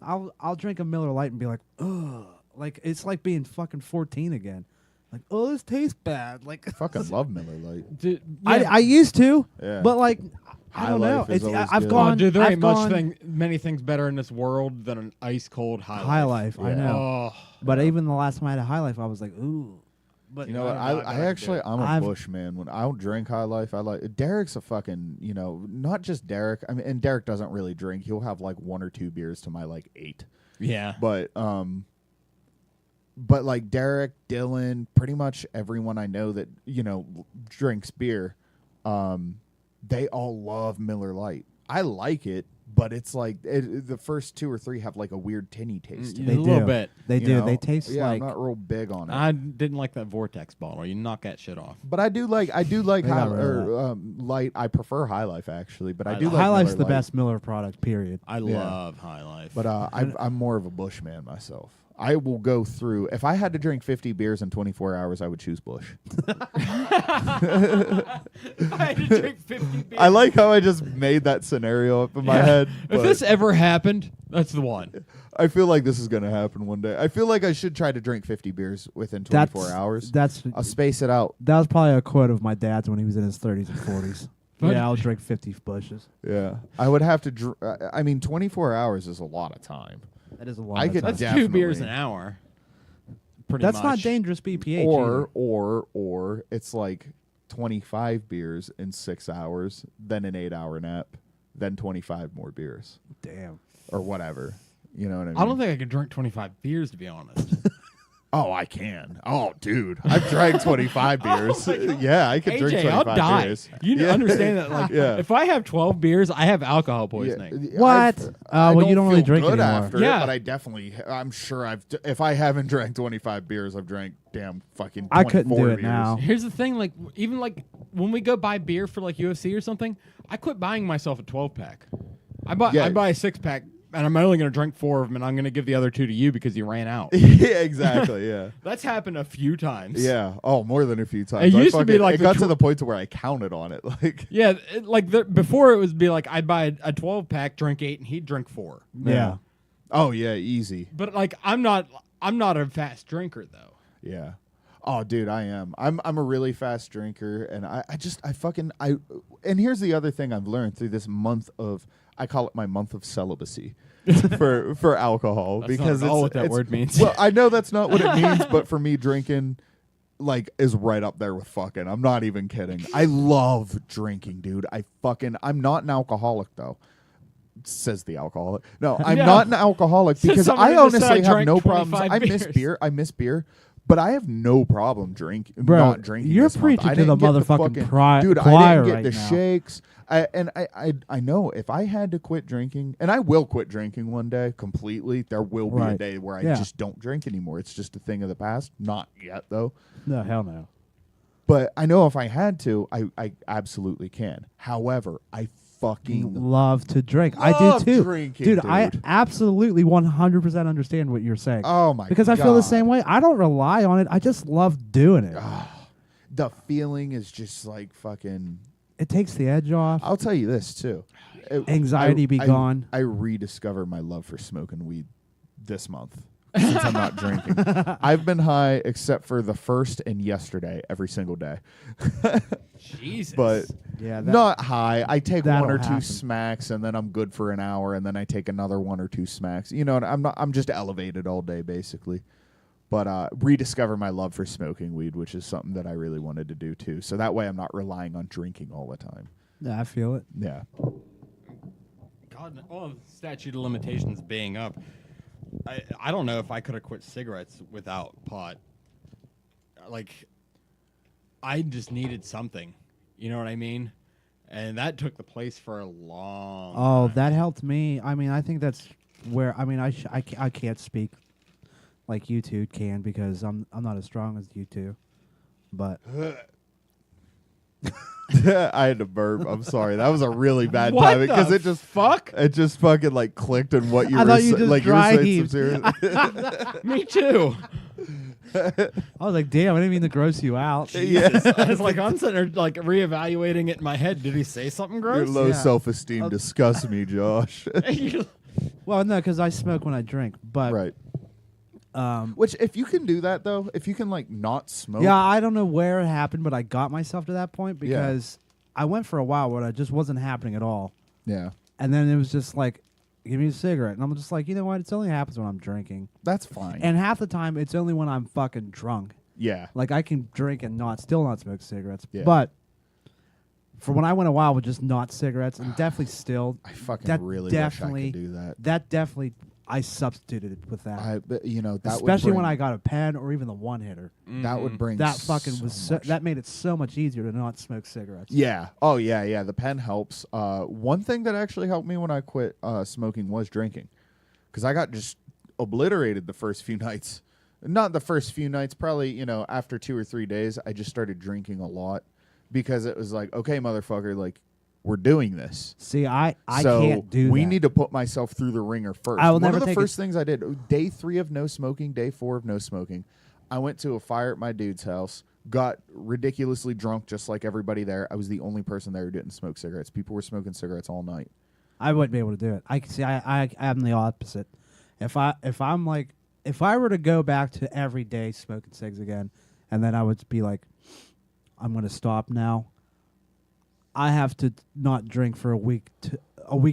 I'll drink a Miller Lite and be like, ugh. Like it's like being fucking 14 again. Like, oh, this tastes bad. Like Fucking love Miller Lite. Dude, I used to, Yeah. but like I High don't know. Life is always I've good. gone. dude, there I've ain't gone many things better in this world than an ice cold High Life. I Yeah. know. Oh, But even the last time I had a High Life, I was like, ooh. But You know what? I don't know, I actually, I'm a I've- Bush man. When I don't drink High Life, I like Derek's a fucking, not just Derek. I mean, and Derek doesn't really drink. He'll have like 1 or 2 beers to my like 8. yeah. But like Derek, Dylan, pretty much everyone I know that drinks beer, they all love Miller Lite. I like it, but it's like the first 2 or 3 have like a weird tinny taste. to Mm, it, a little do. bit. They you do. know? They taste Yeah, like. I'm not real big on it. I didn't like that Vortex bottle. You knock that shit off. But I do like They High got rid of Light. I prefer High Life actually, but I do High like High Life's Miller the Lite. best Miller product. Period. I Yeah. love High Life. But I'm more of a Bush man myself. I will go through. If I had to drink 50 beers in 24 hours, I would choose Bush. I had to drink 50 beers. I like how I just made that scenario up in my head. If but this ever happened, that's the one. I feel like this is going to happen one day. I feel like I should try to drink 50 beers within 24 hours. I'll space it out. That was probably a quote of my dad's when he was in his 30s and 40s. But- Yeah, I'll drink 50 bushes. Yeah. I would have to. I mean, 24 hours is a lot of time. That is a lot. I of could time. That's Definitely. 2 beers an hour. Pretty That's much. not dangerous BPH. either. Or it's like 25 beers in 6 hours, then an 8-hour nap, then 25 more beers Damn. or whatever. You know what I mean? I don't think I could drink 25 beers, to be honest. Oh, I can. Oh, dude, I've drank 25 beers. Yeah, I could drink AJ, 25 I'll die. beers. You Yeah. understand that? Like, Yeah. if I have 12 beers, I have alcohol poisoning. What? I Well, you don't really feel drink good anymore. after Yeah. it, but I definitely. I'm sure if I haven't drank 25 beers, I've drank damn fucking. 24 I couldn't do it beers. now. Here's the thing, like even like when we go buy beer for like UFC or something, I quit buying myself a 12-pack. I buy Yeah. I buy a 6-pack, and I'm only going to drink 4 of them, and I'm going to give the other 2 to you because you ran out. Yeah, exactly. Yeah. That's happened a few times. Yeah. Oh, more than a few times. It used to be like it the got to the point to where I counted on it. Like. Yeah, before it would be like I'd buy a 12-pack, drink 8, and he'd drink 4. Yeah. Oh yeah, easy. But like I'm not a fast drinker though. Yeah. Oh, dude, I am. I'm a really fast drinker, and I fucking. And here's the other thing I've learned through this month of. I call it my month of celibacy for alcohol That's because not at all what that it's- word means. Well, I know that's not what it means, but for me, drinking like is right up there with fucking. I'm not even kidding. I love drinking, dude. I'm not an alcoholic though. says the alcoholic. No, I'm Yeah. not an alcoholic Says because somebody I that said honestly I have drank no problems. 25 I miss beers. beer. I miss beer. But I have no problem Bro, not drinking. you're this month. preaching I to the didn't get motherfucking dude. I choir didn't get right the now. shakes. I know if I had to quit drinking, and I will quit drinking one day completely. There will be a Right. day where I Yeah. just don't drink anymore. It's just a thing of the past. Not yet though. No, hell no. But I know if I had to, I absolutely can. However, I fucking Love to drink. love I do too. drinking, I absolutely 100% understand what you're saying. Oh my! Because I feel the same way. I don't rely on it. I just love doing it. The feeling is just like fucking. It takes the edge off. I'll tell you this too. Anxiety be gone. I rediscovered my love for smoking weed this month since I'm not drinking. I've been high except for the first and yesterday every single day. Jesus. But Yeah, not high. I take that'll one or two happen. smacks and then I'm good for an hour and then I take another one or two smacks. You know, and I'm just elevated all day basically. But rediscover my love for smoking weed, which is something that I really wanted to do too. So that way I'm not relying on drinking all the time. Yeah, I feel it. Yeah. God, well, statute of limitations being up, I don't know if I could have quit cigarettes without pot. Like, I just needed something. You know what I mean? And that took the place for a long Oh, time. that helped me. I mean, I think that's where. I mean, I can't speak like you two can because I'm not as strong as you two. But I had to burp. I'm sorry. That was a really bad What timing because the it just fuck? it just fucking like clicked in what you I were thought you just like you were dry saying some heaved. serious. Me too. I was like, damn, I didn't mean to gross you out. Yeah. I was like, I'm sitting there like reevaluating it in my head. Did he say something Your gross? low Yeah. self-esteem disgusts me, Josh. Well, no, because I smoke when I drink. But Right. um, Which if you can do that though, if you can like not smoke. yeah, I don't know where it happened, but I got myself to that point because I went for a while where it just wasn't happening at all. Yeah. And then it was just like, give me a cigarette. And I'm just like, you know what? It only happens when I'm drinking. That's fine. And half the time, it's only when I'm fucking drunk. yeah. Like, I can drink and still not smoke cigarettes. Yeah. But for when I went a while with just not cigarettes, and definitely still, I fucking that really definitely, wish I could do that. that definitely, I substituted it with that. But, you know, that Especially would when bring, I got a pen or even the one hitter. that would bring That fucking was so much. that made it so much easier to not smoke cigarettes. Yeah. Oh, yeah, yeah. The pen helps. One thing that actually helped me when I quit smoking was drinking, because I got just obliterated the first few nights. Not the first few nights. Probably, you know, after 2 or 3 days, I just started drinking a lot because it was like, okay, motherfucker, like we're doing this. See, I So can't do we that. need to put myself through the ringer first. I will One never of the take first things I did, day 3 of no smoking, day 4 of no smoking, I went to a fire at my dude's house, got ridiculously drunk just like everybody there. I was the only person there who didn't smoke cigarettes. People were smoking cigarettes all night. I wouldn't be able to do it. I see. I'm the opposite. If I were to go back to every day smoking cigs again, and then I would be like, I'm going to stop now. I have to not drink for a week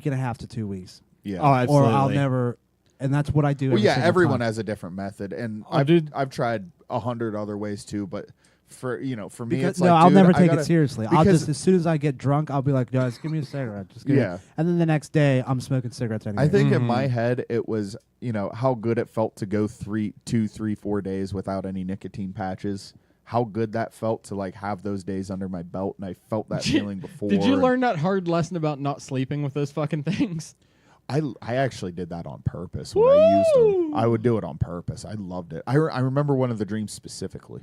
and a half to 2 weeks, Yeah. Oh, absolutely. or I'll never. And that's what I do. Well, every yeah, single everyone time. has a different method, and Oh, dude. I've tried 100 other ways too, but for me, Because, it's no, like, I'll dude, never I take gotta- it seriously. I'll because- just as soon as I get drunk, I'll be like, guys, give me a cigarette. Just give me. Yeah. And then the next day, I'm smoking cigarettes anyway. I think in Mhm. my head it was, how good it felt to go 2, 3, 4 days without any nicotine patches. How good that felt to like have those days under my belt, and I felt that feeling before. Did you learn that hard lesson about not sleeping with those fucking things? I actually did that on purpose when I used them. Woo! I would do it on purpose. I loved it. I remember one of the dreams specifically.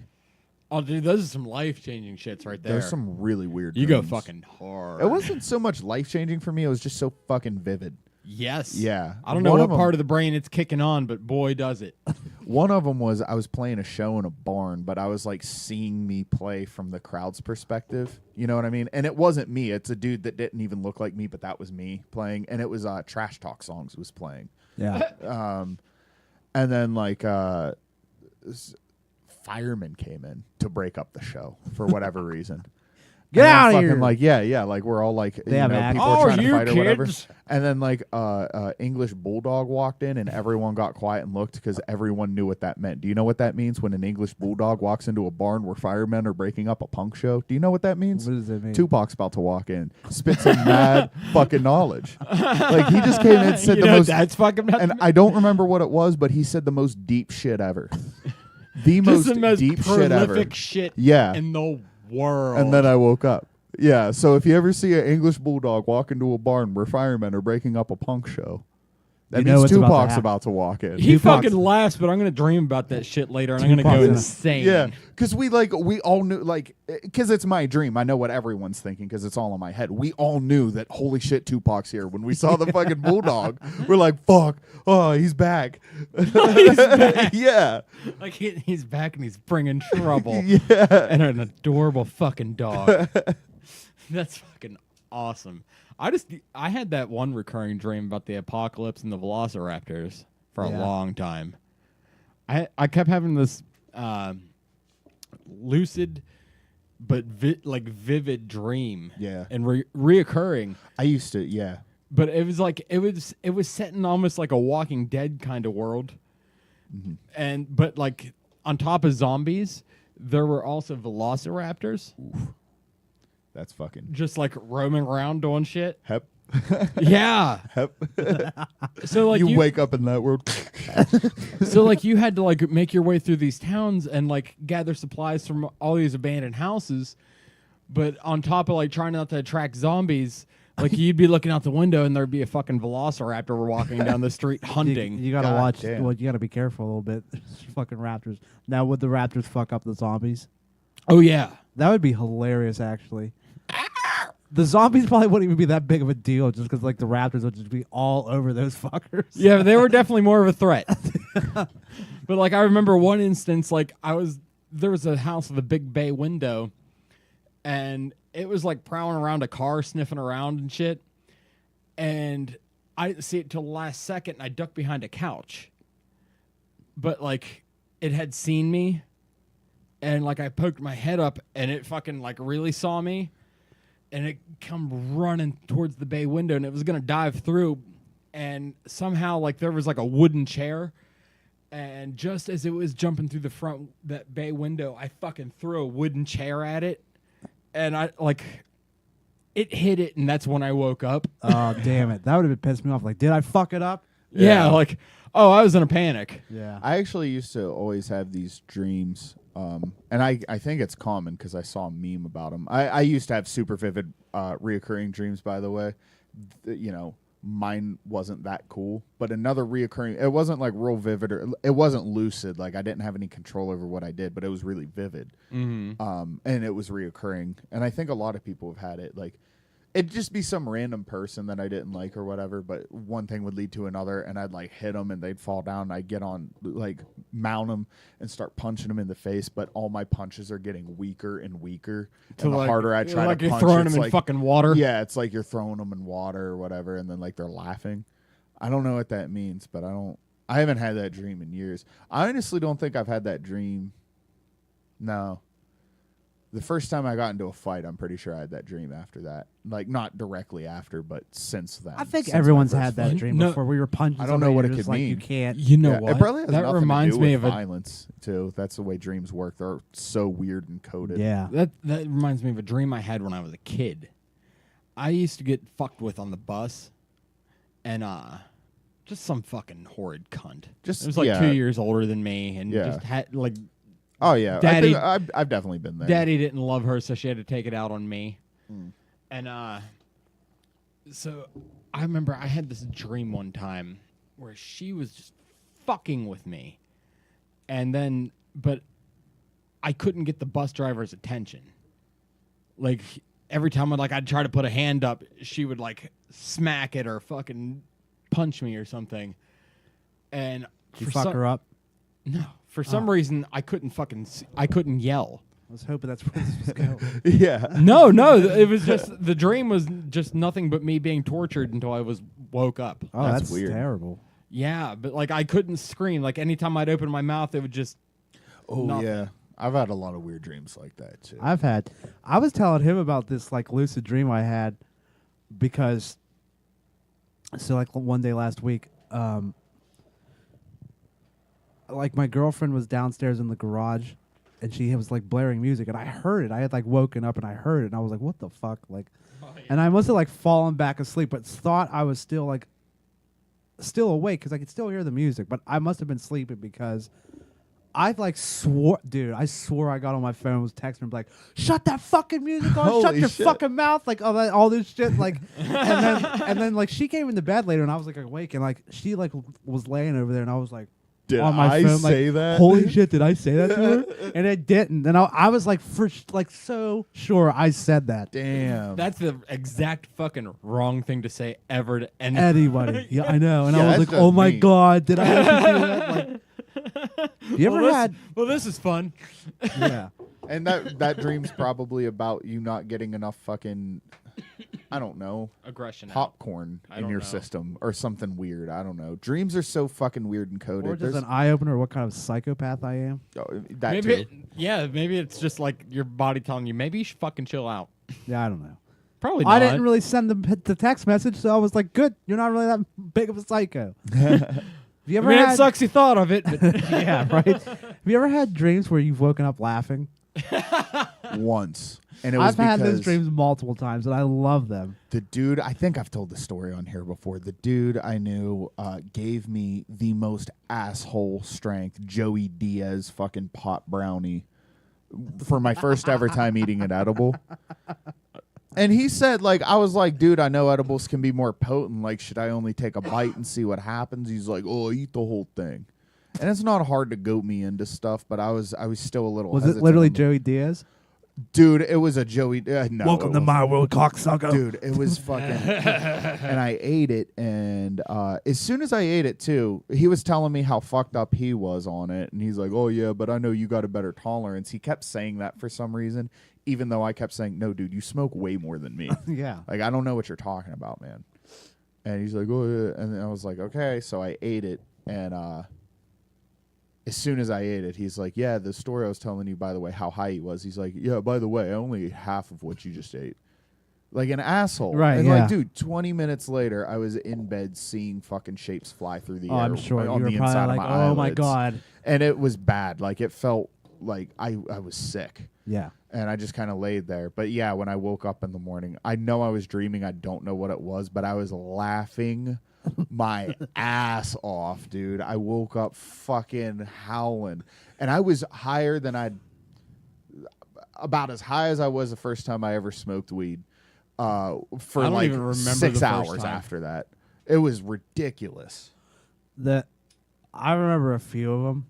Oh, dude, those are some life-changing shits right there. There's some really weird. You go dreams. fucking hard. It wasn't so much life changing for me. It was just so fucking vivid. Yes. Yeah. I don't know One what of 'em- part of the brain it's kicking on, but boy, does it. One of them was I was playing a show in a barn, but I was like seeing me play from the crowd's perspective. You know what I mean? And it wasn't me. It's a dude that didn't even look like me, but that was me playing. And it was Trash Talk Songs was playing. Yeah. And then like firemen came in to break up the show for whatever reason. Get And then out of fucking, here. Like like we're all like They have people Oh, are trying to you fight or whatever. kids. And then like English bulldog walked in and everyone got quiet and looked because everyone knew what that meant. Do you know what that means when an English bulldog walks into a barn where firemen are breaking up a punk show? Do you know what that means? What does it mean? Tupac's about to walk in, spit some mad fucking knowledge. Like he just came in and said You the know most, that's fucking and I don't remember what it was, but he said the most deep shit ever. The just the most deep shit ever. prolific shit Yeah. in the world. And then I woke up. Yeah, so if you ever see an English bulldog walk into a barn where firemen are breaking up a punk show, that You know means what's about to Tupac's happen. about to walk in. he Tupac's- fucking laughs, but I'm gonna dream about that shit later, and I'm gonna go Tupac's gonna- insane. Yeah, because we all knew, because it's my dream. I know what everyone's thinking because it's all in my head. We all knew that, holy shit, Tupac's here. When we saw the fucking bulldog, we're like, fuck, oh, he's back. He's back. Yeah. Like he's back and he's bringing trouble. Yeah. And an adorable fucking dog. That's fucking awesome. I had that one recurring dream about the apocalypse and the velociraptors for a Yeah. long time. I kept having this lucid but vivid dream. Yeah. And reoccurring. I used to, yeah. But it was like it was set in almost like a Walking Dead kind of world. But like on top of zombies, there were also velociraptors That's fucking just like roaming around doing shit. hep. Yeah. Hep. So like you wake up in that world. so like you had to like make your way through these towns and like gather supplies from all these abandoned houses. But on top of like trying not to attract zombies, like you'd be looking out the window and there'd be a fucking velociraptor walking down the street hunting. You gotta God watch. damn. Well, you gotta be careful a little bit. Fucking raptors. Now, would the raptors fuck up the zombies? Oh yeah. That would be hilarious, actually. The zombies probably wouldn't even be that big of a deal, just because like the raptors would just be all over those fuckers. Yeah, they were definitely more of a threat. But like I remember one instance, like there was a house with a big bay window, and it was like prowling around a car, sniffing around and shit. And I didn't see it till the last second, and I ducked behind a couch. But like it had seen me, and like I poked my head up, and it fucking like really saw me. And it come running towards the bay window, and it was gonna dive through, and somehow like there was like a wooden chair, and just as it was jumping through that bay window, I fucking threw a wooden chair at it, and it hit it, and that's when I woke up. Oh damn it! That would have pissed me off. Like, did I fuck it up? Yeah, like oh, I was in a panic. Yeah. I actually used to always have these dreams, and I think it's common because I saw a meme about them. I used to have super vivid, reoccurring dreams. By the way, mine wasn't that cool, but another reoccurring. It wasn't like real vivid, or it wasn't lucid. Like I didn't have any control over what I did, but it was really vivid, and it was reoccurring. And I think a lot of people have had it. Like it'd just be some random person that I didn't like or whatever, but one thing would lead to another, and I'd like hit them and they'd fall down, and I'd get on, like mount them and start punching them in the face, but all my punches are getting weaker and weaker, and the harder I try like to you're punch, throwing it's them in like, fucking water. yeah, it's like you're throwing them in water or whatever, and then like they're laughing. I don't know what that means, but I haven't had that dream in years. I honestly don't think I've had that dream. No. The first time I got into a fight, I'm pretty sure I had that dream after that. Like, not directly after, but since then. I think since my everyone's first had that fight. dream No. before. We were punching. I don't know somebody, what you're it just could like, mean. You can't. You know Yeah, what? it probably has that nothing reminds to do me with of a violence, too. That's the way dreams work. They're so weird and coded. Yeah. That reminds me of a dream I had when I was a kid. I used to get fucked with on the bus, and just some fucking horrid cunt. Just It was like yeah. 2 years older than me, and Yeah. just had like Oh, yeah. Daddy- I've definitely been there. Daddy didn't love her, so she had to take it out on me. Mm. And so I remember I had this dream one time where she was just fucking with me, but I couldn't get the bus driver's attention. Like every time I'd try to put a hand up, she would like smack it or fucking punch me or something. And Did you fuck her up? No, for some reason I couldn't I couldn't yell. I was hoping that's where this was going. Yeah. No, it was just the dream was just nothing but me being tortured until I woke up. Oh, That's that's weird. terrible. Yeah, but like I couldn't scream. Like anytime I'd open my mouth, it would just Oh, nothing. yeah. I've had a lot of weird dreams like that too. I was telling him about this like lucid dream I had because so like one day last week, like my girlfriend was downstairs in the garage and she was like blaring music and I heard it. I had like woken up and I heard it and I was like, what the fuck? Like, and I must have like fallen back asleep, but thought I was still awake because I could still hear the music, but I must have been sleeping because I like swore, dude. I swore I got on my phone, was texting him like, "Shut that fucking music on! Shut Holy your shit. fucking mouth!" Like all this shit. Like, and then like she came into bed later, and I was like awake, and like she like was laying over there, and I was like, Did on my I phone, say like, that? Holy shit! Did I say that to her? And it didn't. And I was like, so sure I said that. Damn. That's the exact fucking wrong thing to say ever to Anybody? Yeah, I know. And Yeah, I was that's like, oh just my me. god, did I actually do that? Like, you ever had? Well, this is fun. Yeah. And that dream's probably about you not getting enough fucking, I don't know, Aggression. popcorn I in don't your know. system or something weird. I don't know. Dreams are so fucking weird and coded. Or just There's- an eye opener. What kind of psychopath I am? that Maybe, too. maybe it's just like your body telling you maybe you should fucking chill out. Yeah, I don't know. Probably not. I didn't really send the text message, so I was like, good. You're not really that big of a psycho. Have you I ever mean, had? it sucks you thought of it, but Yeah, right. Have you ever had dreams where you've woken up laughing? Once. And it was I've had those because dreams multiple times, and I love them. the dude, I think I've told the story on here before. The dude I knew gave me the most asshole strength Joey Diaz fucking pot brownie for my first ever time eating an edible. And he said, like, I was like, dude, I know edibles can be more potent. Like, should I only take a bite and see what happens? He's like, oh, eat the whole thing. And it's not hard to goat me into stuff, but I was still a little. Was it hesitant literally on the- Joey Diaz? Dude, it was a Joey. No, it wasn't. world, cocksucker. Dude, it was fucking. And I ate it, and as soon as I ate it too, he was telling me how fucked up he was on it, and he's like, "Oh yeah, but I know you got a better tolerance." He kept saying that for some reason, even though I kept saying, "No, dude, you smoke way more than me." Yeah. Like, I don't know what you're talking about, man. And he's like, "Oh yeah," and then I was like, "Okay," so I ate it, and as soon as I ate it, he's like, yeah, the story I was telling you, by the way, how high he was. He's like, yeah, by the way, I only ate half of what you just ate. Like an asshole. Right, And yeah. like, dude, 20 minutes later, I was in bed seeing fucking shapes fly through the Oh, air I'm sure on you were the probably inside like, of my oh my eyelids. god. And it was bad. Like, it felt like I was sick. Yeah. And I just kind of laid there. But yeah, when I woke up in the morning, I know I was dreaming. I don't know what it was, but I was laughing my ass off, dude. I woke up fucking howling. And I was higher than about as high as I was the first time I ever smoked weed. For I don't like even remember 6 the first hours time. after that. It was ridiculous. I remember a few of them.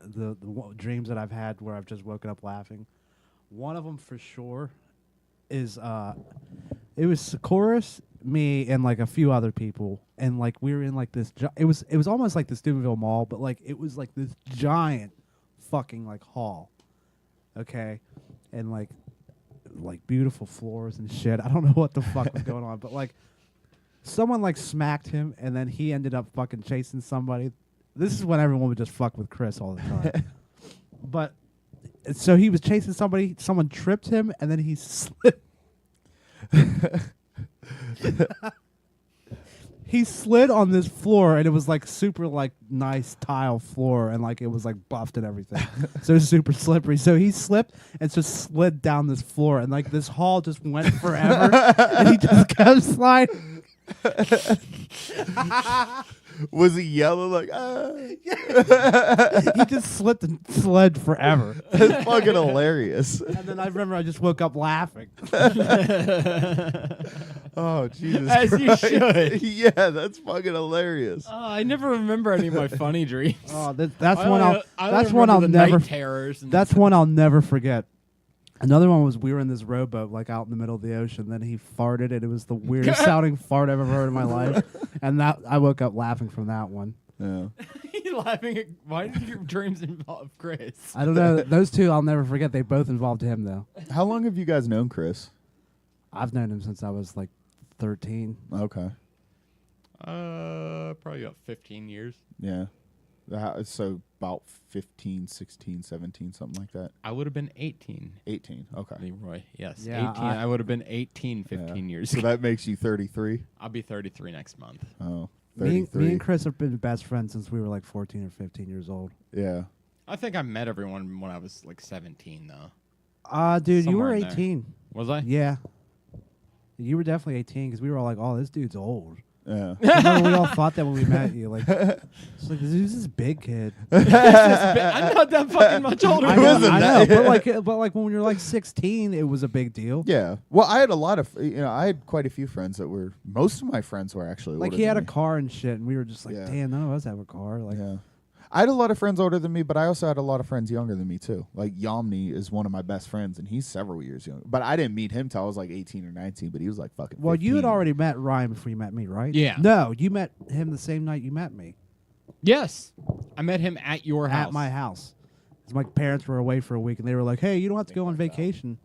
The dreams that I've had where I've just woken up laughing. One of them for sure is it was Chorus, me, and like a few other people, and like we were in like this. It was almost like the Steubenville Mall, but like it was like this giant fucking like hall, okay, and like beautiful floors and shit. I don't know what the fuck was going on, but like someone like smacked him, and then he ended up fucking chasing somebody. This is when everyone would just fuck with Chris all the time. But so he was chasing somebody, someone tripped him, and then he slipped. He slid on this floor, and it was like super like nice tile floor, and like it was like buffed and everything. So it was super slippery. So he slipped and just slid down this floor, and like this hall just went forever, and he just kept sliding. Was he yelling like, ah? He just slipped and slid forever. That's fucking hilarious. And then I remember I just woke up laughing. Oh, Jesus As you Christ. should. Yeah, that's fucking hilarious. I never remember any of my funny dreams. Oh, that's I one only- I'll I that's only one I'll remember the never night terrors. And that's one I'll never forget. Another one was we were in this rowboat like out in the middle of the ocean. Then he farted, and it was the weirdest sounding fart I've ever heard in my life. And that I woke up laughing from that one. Yeah. you laughing. Why did your dreams involve Chris? I don't know. Those two I'll never forget. They both involved him though. How long have you guys known Chris? I've known him since I was like 13. Okay. Probably about 15 years. Yeah. So about 15, 16, 17, something like that. I would have been 18. 18. Okay. LeRoii, yes. Yeah, 18. I would have been 18 15 years So ago. that makes you 33. I'll be 33 next month. Oh, Me 33. and Chris have been best friends since we were like 14 or 15 years old. Yeah. I think I met everyone when I was like 17, though. Dude, you Somewhere were in there. 18. Was I? Yeah. You were definitely 18 because we were all like, oh, this dude's old. Yeah. Remember we all thought that when we met you. Like, it's like, this is a big kid. I'm not that fucking much older. I than know, you. I know, but like when you're like 16, it was a big deal. Yeah. Well, I had a lot of, I had quite a few friends that were, most of my friends were actually Like older he had a than me. car and shit, and we were just like, Yeah. damn, none of us have a car. Like, Yeah. I had a lot of friends older than me, but I also had a lot of friends younger than me, too. Like, Yomni is one of my best friends, and he's several years younger. But I didn't meet him till I was like 18 or 19, but he was like fucking well, you had 15. already met Ryan before you met me, right? Yeah. No, you met him the same night you met me Yes. I met him at your house. at my house. 'Cause my parents were away for a week, and they were like, hey, you don't have to go on vacation.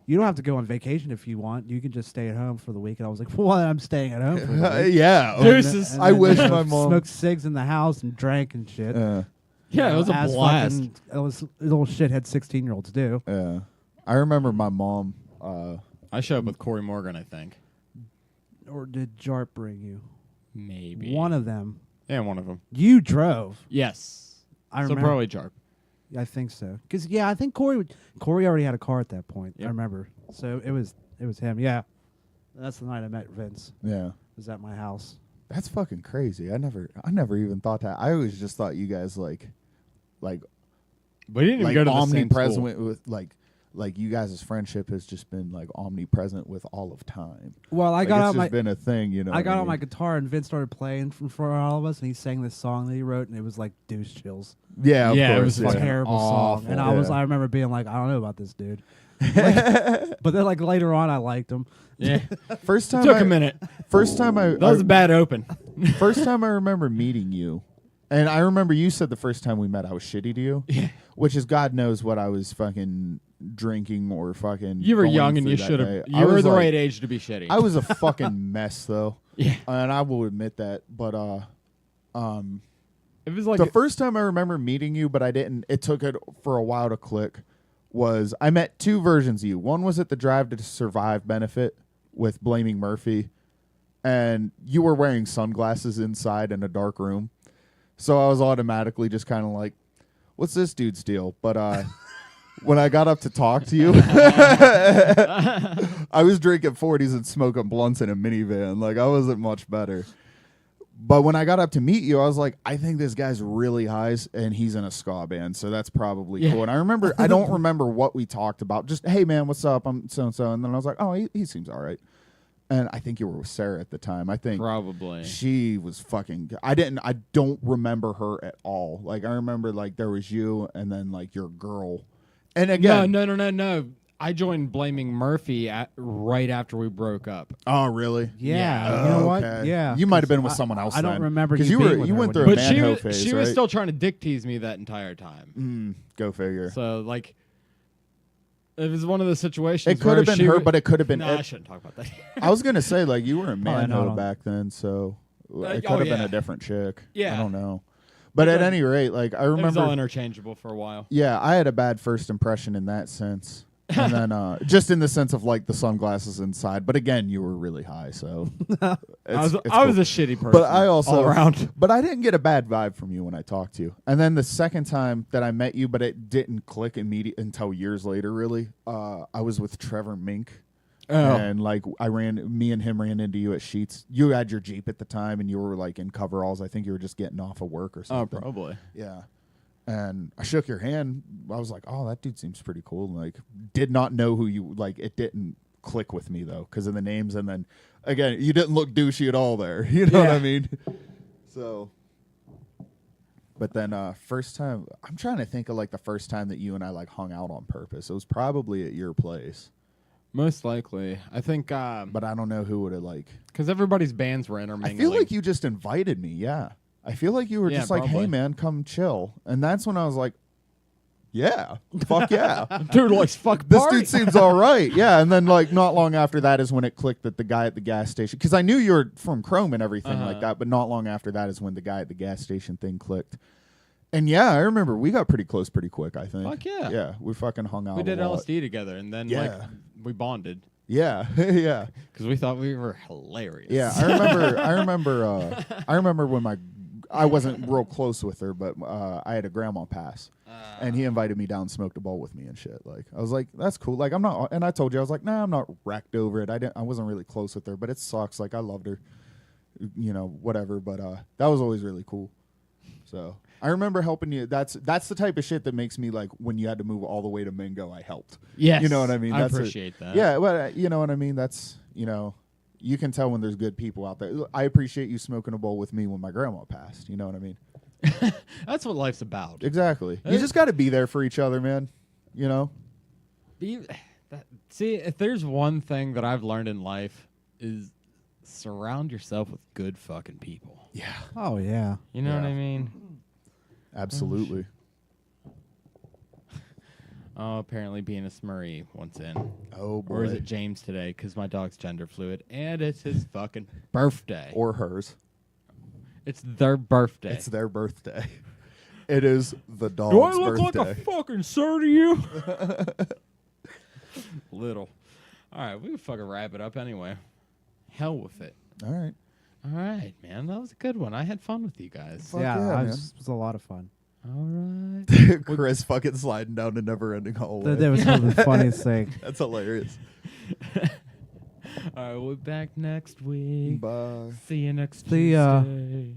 You don't have to go on vacation if you want. You can just stay at home for the week. And I was like, well, I'm staying at home for the week. Yeah. Deuces. I wish my mom- smoked cigs in the house and drank and shit. Yeah, it was a As blast. fucking- It was little shithead 16-year-olds do. Yeah. I remember my mom. I showed up with Corey Morgan, I think. Or did Jart bring you? Maybe. One of them. Yeah, one of them. You drove. Yes. I so remember. probably Jarp. I think so. Because yeah, I think Corey already had a car at that point. Yep. I remember. So it was him. Yeah. That's the night I met Vince. Yeah. It was at my house. That's fucking crazy. I never even thought that. I always just thought you guys like We didn't even like go to the same omnipresent school. with like you guys' friendship has just been like omnipresent with all of time. Well, I Like, got it's out just my been a thing, you know. I what got on mean? my guitar and Vince started playing for all of us, and he sang this song that he wrote, and it was like douche chills. Yeah, of Yeah, it course. was A Yeah. terrible Awful. song. And I remember being like, I don't know about this dude. But then like later on, I liked him. Yeah. First time Took I, a minute. First time I That was a bad open. first time I remember meeting you, and I remember you said the first time we met I was shitty to you. Yeah. Which is God knows what I was fucking drinking or fucking. You were going young and through you that should day. have. I You were was the like- right age to be shitty. I was a fucking mess though, Yeah. and I will admit that. But It was like the first time I remember meeting you, but I didn't. It took it for a while to click. Was I met two versions of you? One was at the Drive to Survive benefit with Blaming Murphy, and you were wearing sunglasses inside in a dark room. So I was automatically just kind of like, "What's this dude's deal?" But when I got up to talk to you, I was drinking 40s and smoking blunts in a minivan. Like I wasn't much better. But when I got up to meet you, I was like, I think this guy's really high, and he's in a ska band, so that's probably Yeah. cool. And I don't remember what we talked about. Just, hey, man, what's up? I'm so-and-so. And then I was like, oh, he seems all right. And I think you were with Sarah at the time. I think probably. she was fucking I don't remember her at all. Like, I remember, like, there was you and then, like, your girl. And again. No. I joined Blaming Murphy right after we broke up. Oh, really? Yeah. You know what? Okay. Yeah. You might have been with 'cause someone else I don't then. remember 'Cause you you being were with you her went when through you a But met. she manho was phase, she right? was still trying to dick tease me that entire time. Go figure. So like, it was one of the situations. It could have where been she her, wa- but it could have been. No, I shouldn't talk about that. I was gonna say like you were in Probably manho not. back then, so it could oh, have been yeah. a different chick. Yeah. I don't know. But at But any rate, like I It was all remember. interchangeable for a while. Yeah, I had a bad first impression in that sense. And then just in the sense of like the sunglasses inside. But again, you were really high, so I was it's I was cool. a shitty person. But I also all around. But I didn't get a bad vibe from you when I talked to you. And then the second time that I met you, but it didn't click immediately until years later. Really, I was with Trevor Mink, and like me and him ran into you at Sheets. You had your Jeep at the time, and you were like in coveralls. I think you were just getting off of work or Oh, something. probably. Yeah. And I shook your hand. I was like, "Oh, that dude seems pretty cool." Like, did not know who you like. It didn't click with me though because of the names. And then again, you didn't look douchey at all there. You know what I mean? So, but then first time, I'm trying to think of like the first time that you and I like hung out on purpose. It was probably at your place, Most likely. I think but I don't know who would have like. because everybody's bands were intermingling. I feel like you just invited me. Yeah. I feel like you were Yeah, just like, probably. "Hey man, come chill." And that's when I was like, "Yeah, fuck yeah." dude likes fuck This party. dude seems all right. Yeah. And then like not long after that is when it clicked that the guy at the gas station, because I knew you were from Chrome and everything like that, but not long after that is when the guy at the gas station thing clicked. And yeah, I remember we got pretty close pretty quick, I think. Fuck yeah. Yeah, we fucking hung out We did a lot. LSD together, and then Yeah. we bonded Yeah, yeah. because we thought we were hilarious. Yeah, I remember when I wasn't real close with her, but I had a grandma pass, and he invited me down, smoked a bowl with me and shit. Like I was like, that's cool. Like I'm not, and I told you I was like, nah, I'm not wrecked over it. I wasn't really close with her, but it sucks. Like I loved her, whatever. But that was always really cool. So I remember helping you. That's the type of shit that makes me like when you had to move all the way to Mingo, I helped. Yes. You know what I mean? I That's appreciate that. Yeah, well, you know what I mean? That's, you can tell when there's good people out there. I appreciate you smoking a bowl with me when my grandma passed. You know what I mean? That's what life's about. Exactly. You just got to be there for each other, man. See, if there's one thing that I've learned in life is surround yourself with good fucking people. Yeah. Oh yeah. You know what Yeah. I mean? Absolutely. Oh, apparently being a Smurrie once in. Oh, boy. Or is it James today? Because my dog's gender fluid, and it's his fucking birthday. Or hers. It's their birthday. It's their birthday. It is the dog's Do I look birthday. like a fucking sir to you? Little. All right, we can fucking wrap it up anyway. Hell with it. All right. All right, man. That was a good one. I had fun with you guys. Fuck yeah, yeah, it man. was a lot of fun. All right. Chris fucking sliding down a never-ending hallway. That was the funniest thing. That's hilarious. All right, we'll be back next week. Bye. See you next See ya. Tuesday.